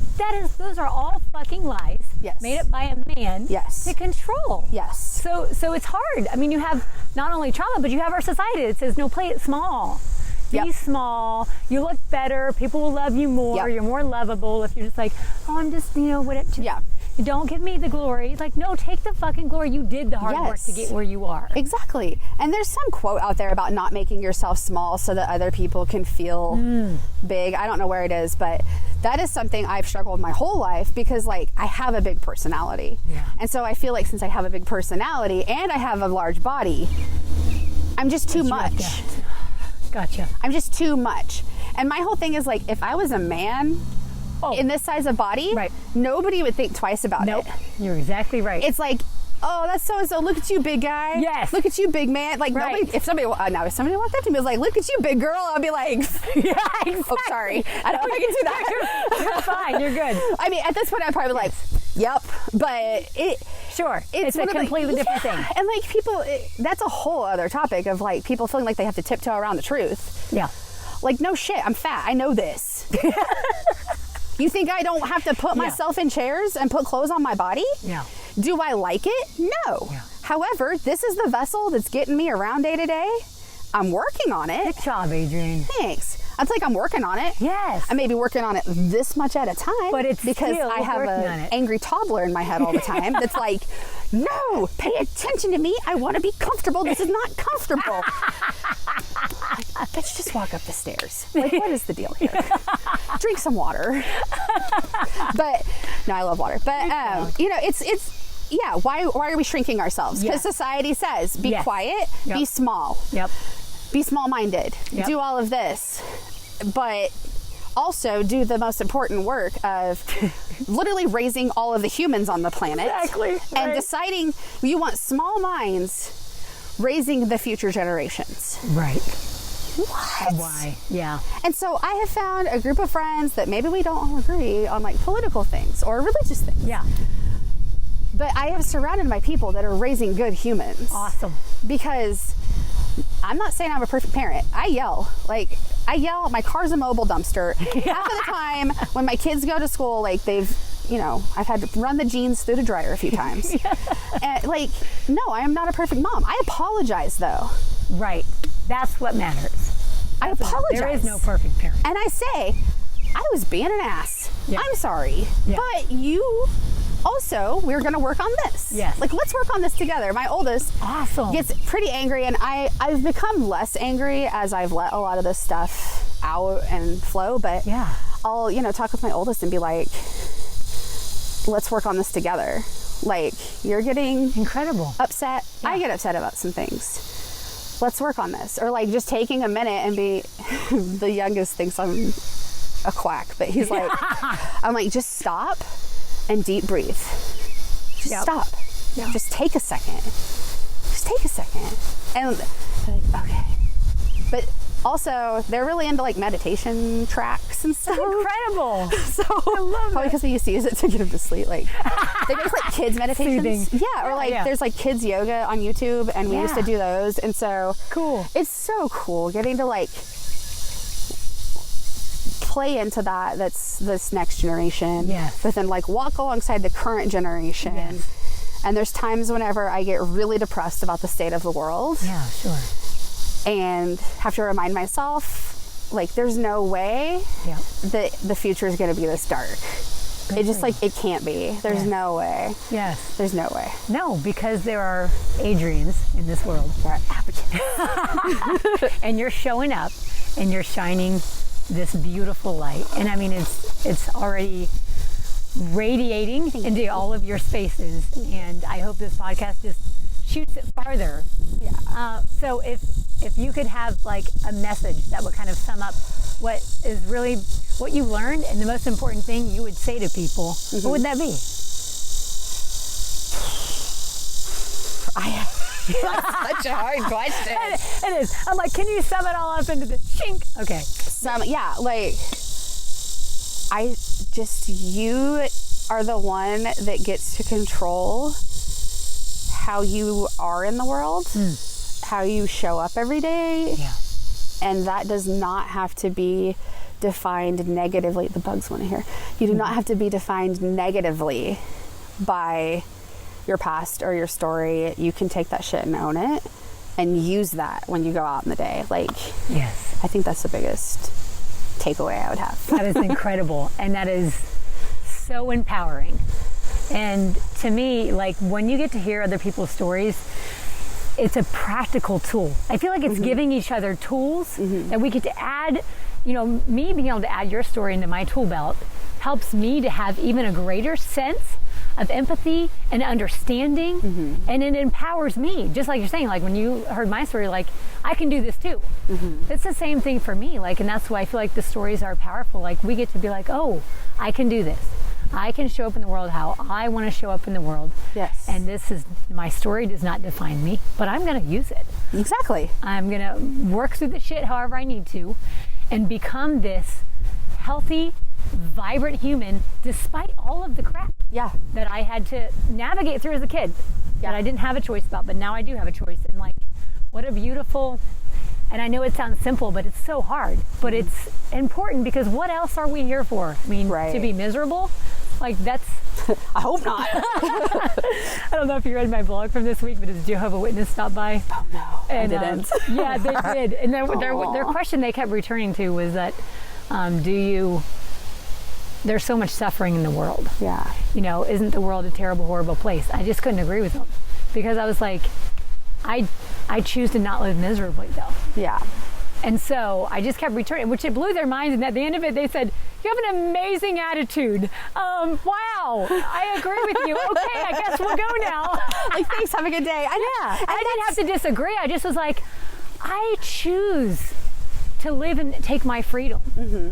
those are all fucking lies. Yes. Made up by a man. Yes. To control. yes. So it's hard. I mean, you have not only trauma, but you have our society that says, no, play it small. Be Yep. small. You look better. People will love you more. Yep. You're more lovable if you're just like, oh, I'm just, whatever. Yeah. Don't give me the glory. It's like, no, take the fucking glory. You did the hard work to Yes. get where you are. Exactly. And there's some quote out there about not making yourself small so that other people can feel big. I don't know where it is, but that is something I've struggled my whole life because, like, I have a big personality. Yeah. And so I feel like since I have a big personality and I have a large body, I'm just too You have much. to- Gotcha. I'm just too much. And my whole thing is, like, if I was a man in this size of body, Right. nobody would think twice about Nope. it. You're exactly right. It's like, oh, that's so-and-so. Look at you, big guy. Yes. Look at you, big man. Like, Right. nobody, if somebody walked up to me and was like, look at you, big girl, I'd be like, yeah, exactly. oh, sorry. I don't know if I can do that. You're fine. You're good. I mean, at this point, I'd probably be like, yep. But Sure. It's a one of the- completely different thing. And, like, people, that's a whole other topic of, like, people feeling like they have to tiptoe around the truth. Yeah. Like, no shit, I'm fat. I know this. You think I don't have to put myself in chairs and put clothes on my body? Yeah. Do I like it? No. Yeah. However, this is the vessel that's getting me around day to day. I'm working on it. Good job, Adrienne. Thanks. I feel like I'm working on it. Yes. I may be working on it this much at a time. But it's because still I have working on an it. angry toddler in my head all the time that's like, no, pay attention to me. I want to be comfortable. This is not comfortable. Bitch, just walk up the stairs. Like, what is the deal here? Drink some water. But no, I love water. But it's yeah. Why are we shrinking ourselves? Because society says, be quiet, be small. Yep. Be small-minded, do all of this, but also do the most important work of literally raising all of the humans on the planet. Exactly. And Right. deciding you want small minds raising the future generations. Right. What? Why? Yeah. And so I have found a group of friends that maybe we don't all agree on, like, political things or religious things. Yeah. But I have surrounded my people that are raising good humans. Awesome. Because I'm not saying I'm a perfect parent. I yell. My car's a mobile dumpster. Half of the time when my kids go to school, like, I've had to run the jeans through the dryer a few times. And, like, no, I am not a perfect mom. I apologize, though. Right. That's what matters. I apologize. There is no perfect parent. And I say, I was being an ass. Yeah. I'm sorry. Yeah. But you also, we're going to work on this. Yes. Like, let's work on this together. My oldest Awesome. gets pretty angry, and I've become less angry as I've let a lot of this stuff out and flow. But Yeah. I'll, talk with my oldest and be like, let's work on this together. Like, you're getting Incredible. upset. Yeah. I get upset about some things. Let's work on this. Or, like, just taking a minute and be, the youngest thinks I'm a quack, but he's like, I'm like, just stop and deep breathe. Just stop. Yep. Just take a second. Just take a second. And like, okay. But also, they're really into like meditation tracks and stuff. Incredible. So I love probably it. because we used to use it to get them to sleep. Like they make like kids meditations. Soothing. Yeah, or like Yeah. there's like kids yoga on YouTube, and we used to Yeah. do those. And so Cool. it's so cool getting to like play into that. That's this next generation. Yes. But then like walk alongside the current generation. Yes. And there's times whenever I get really depressed about the state of the world. Yeah, sure. And have to remind myself, like, there's no way Yeah. that the future is going to be this dark. It just, like, it can't be. There's no way. Yes. There's no way. No, because there are Adriennes in this world. There are applicants. And you're showing up and you're shining this beautiful light. And I mean, it's already radiating into all of your spaces. And I hope this podcast just shoots it farther. Yeah. So if you could have like a message that would kind of sum up what is really what you learned and the most important thing you would say to people, what would that be? That's such a hard question. It is. I'm like, can you sum it all up into the chink? Okay. Yeah, like, you are the one that gets to control how you are in the world, how you show up every day. Yeah. And that does not have to be defined negatively. The bugs want to hear. You do not have to be defined negatively by your past or your story. You can take that shit and own it and use that when you go out in the day. Like, Yes. I think that's the biggest takeaway I would have. That is incredible. And that is so empowering. And to me, like when you get to hear other people's stories, it's a practical tool. I feel like it's giving each other tools that we get to add. You know, me being able to add your story into my tool belt helps me to have even a greater sense of empathy and understanding, and it empowers me. Just like you're saying, like when you heard my story, like I can do this too. It's the same thing for me. Like, and that's why I feel like the stories are powerful. Like we get to be like, oh, I can do this. I can show up in the world how I want to show up in the world. Yes. And this is, my story does not define me, but I'm going to use it. Exactly. I'm going to work through the shit however I need to and become this healthy, vibrant human despite all of the crap Yeah. that I had to navigate through as a kid that I didn't have a choice about, but now I do have a choice. And like, what a beautiful, and I know it sounds simple, but it's so hard, but it's important because what else are we here for? I mean, to be miserable? Like that's... I hope not. I don't know if you read my blog from this week, but does Jehovah's Witness stop by? Oh no, And, I didn't. Yeah, they did. And their question they kept returning to was that, there's so much suffering in the world. Yeah. You know, isn't the world a terrible, horrible place? I just couldn't agree with them because I was like, I choose to not live miserably though. Yeah. And so I just kept returning, which it blew their minds. And at the end of it, they said, you have an amazing attitude. Wow, I agree with you. Okay, I guess we'll go now. Like, thanks, have a good day. I didn't have to disagree. I just was like, I choose to live and take my freedom.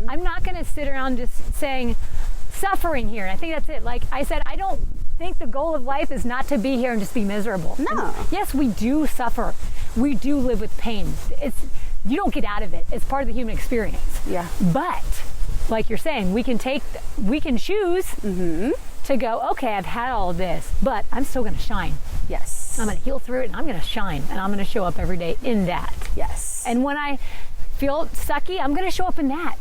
I'm not going to sit around just saying suffering here. And I think that's it. Like I said, I don't think the goal of life is not to be here and just be miserable. No. And yes, we do suffer. We do live with pain. You don't get out of it. It's part of the human experience. Yeah. But like you're saying, we can choose to go, okay, I've had all of this, but I'm still going to shine. Yes. I'm going to heal through it and I'm going to shine and I'm going to show up every day in that. Yes. And when I feel sucky, I'm going to show up in that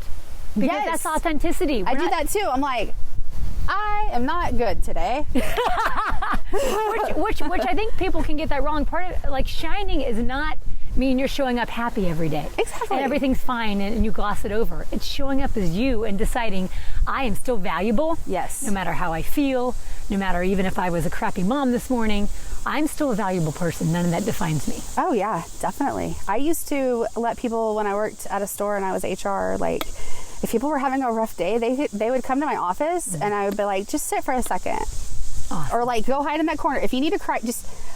because that's authenticity. I do that too. I'm like, I am not good today. which I think people can get that wrong. Part of like shining is not mean you're showing up happy every day. Exactly. And everything's fine and you gloss it over. It's showing up as you and deciding I am still valuable. Yes. No matter how I feel, no matter even if I was a crappy mom this morning, I'm still a valuable person. None of that defines me. Oh yeah, definitely. I used to let people, when I worked at a store and I was HR, like if people were having a rough day, they would come to my office and I would be like, just sit for a second. Awesome. Or like go hide in that corner. If you need to cry,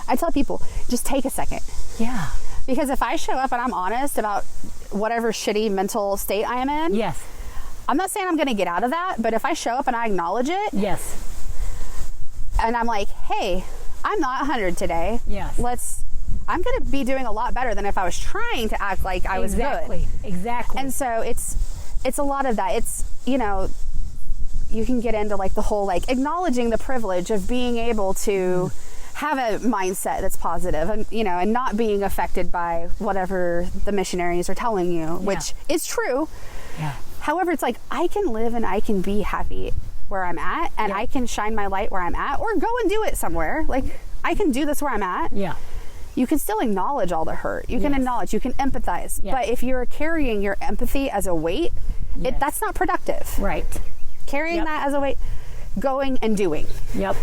I tell people, just take a second. Yeah. Because if I show up and I'm honest about whatever shitty mental state I am in, Yes. I'm not saying I'm going to get out of that, but if I show up and I acknowledge it, Yes. and I'm like, hey, I'm not 100 today. Yes. I'm going to be doing a lot better than if I was trying to act like I was good. Exactly. And so it's a lot of that. It's, you know, you can get into like the whole like acknowledging the privilege of being able to have a mindset that's positive and, you know, and not being affected by whatever the missionaries are telling you, which is true. Yeah. However, it's like I can live and I can be happy where I'm at, and I can shine my light where I'm at, or go and do it somewhere. Like, I can do this where I'm at. Yeah. You can still acknowledge all the hurt. You can acknowledge, you can empathize. Yes. But if you're carrying your empathy as a weight, that's not productive. Right. Carrying that as a weight, going and doing. Yep.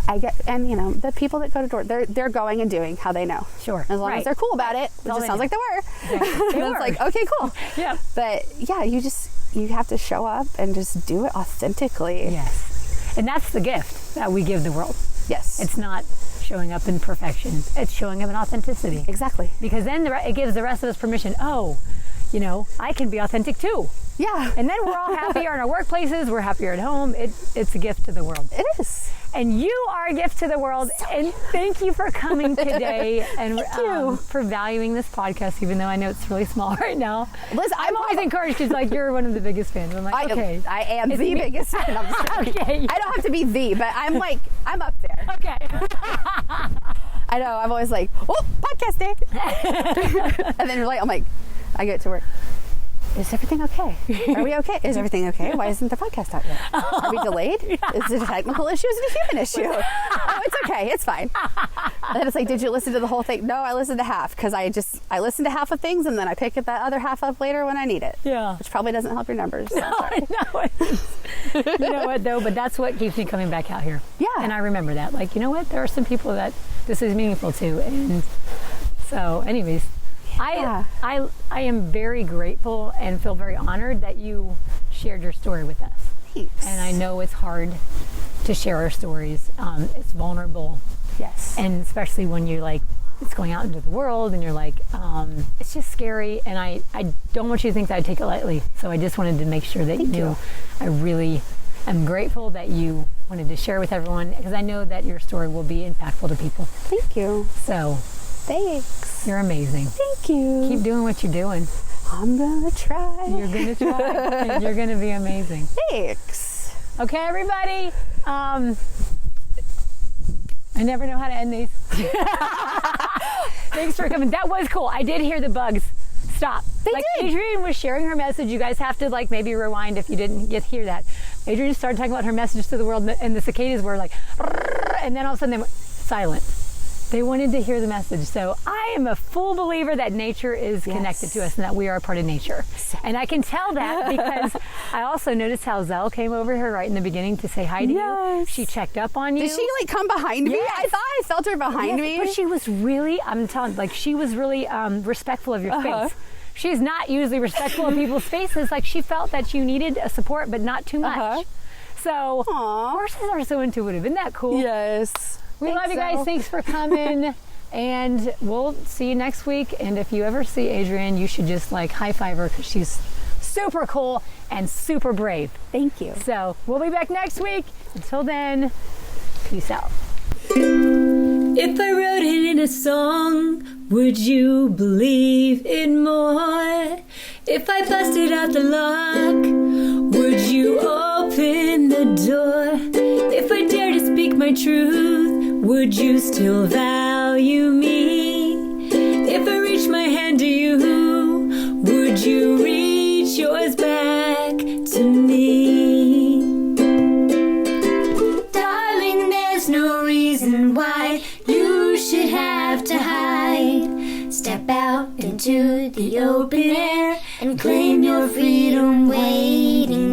I get, and you know, the people that go to door, they're going and doing how they know. Sure. As long as they're cool about it, which it sounds like they were. Exactly. It's like, okay, cool. Yeah. But yeah, you have to show up and just do it authentically. Yes. And that's the gift that we give the world. Yes. It's not showing up in perfection. It's showing up in authenticity. Exactly. Because then it gives the rest of us permission. Oh, you know, I can be authentic too. Yeah. And then we're all happier in our workplaces. We're happier at home. It's a gift to the world. It is. And you are a gift to the world. And thank you for coming today and for valuing this podcast, even though I know it's really small right now. Listen, I'm always encouraged because like you're one of the biggest fans. I'm like, okay. I am the biggest fan. I'm sorry. Okay. I don't have to be the, but I'm like, I'm up there. Okay. I know. I'm always like, oh, podcast day. And then you're like, I'm like, I get to work. Is everything okay? Are we okay? Is everything okay? Why isn't the podcast out yet? Are we delayed? Is it a technical issue? Is it a human issue? Oh, it's okay. It's fine. And then it's like, did you listen to the whole thing? No, I listened to half because I listen to half of things and then I pick that other half up later when I need it. Yeah. Which probably doesn't help your numbers. So No, you know what though? But that's what keeps me coming back out here. Yeah. And I remember that. Like, you know what? There are some people that this is meaningful to. And so anyways, I am very grateful and feel very honored that you shared your story with us. Thanks. And I know it's hard to share our stories. It's vulnerable. Yes. And especially when you're like, it's going out into the world and you're like, it's just scary. And I don't want you to think that I take it lightly. So I just wanted to make sure that you knew I really am grateful that you wanted to share with everyone because I know that your story will be impactful to people. Thank you. So thanks. You're amazing. Thank you. Keep doing what you're doing. I'm gonna try. You're gonna try. And you're gonna be amazing. Thanks. Okay, everybody. I never know how to end these. Thanks for coming. That was cool. I did hear the bugs stop. They did. Adrienne was sharing her message. You guys have to like maybe rewind if you didn't hear that. Adrienne started talking about her message to the world, and the cicadas were like, and then all of a sudden they went silent. They wanted to hear the message. So I am a full believer that nature is connected to us and that we are a part of nature. And I can tell that because I also noticed how Zell came over here right in the beginning to say hi to you. She checked up on you. Did she like come behind me? I thought I felt her behind me. But she was really, I'm telling you, like she was really respectful of your space. She's not usually respectful of people's spaces. Like she felt that you needed a support, but not too much. So horses are so intuitive. Isn't that cool? Yes. We love you guys. Thanks for coming. And we'll see you next week. And if you ever see Adrienne, you should just like high five her because she's super cool and super brave. Thank you. So we'll be back next week. Until then, peace out. If I wrote it in a song, would you believe it more? If I busted out the lock, would you open the door? If I dare to speak my truth, would you still value me? If I reach my hand to you, would you reach yours back to me? Darling, there's no reason why you should have to hide. Step out into the open air and claim your freedom waiting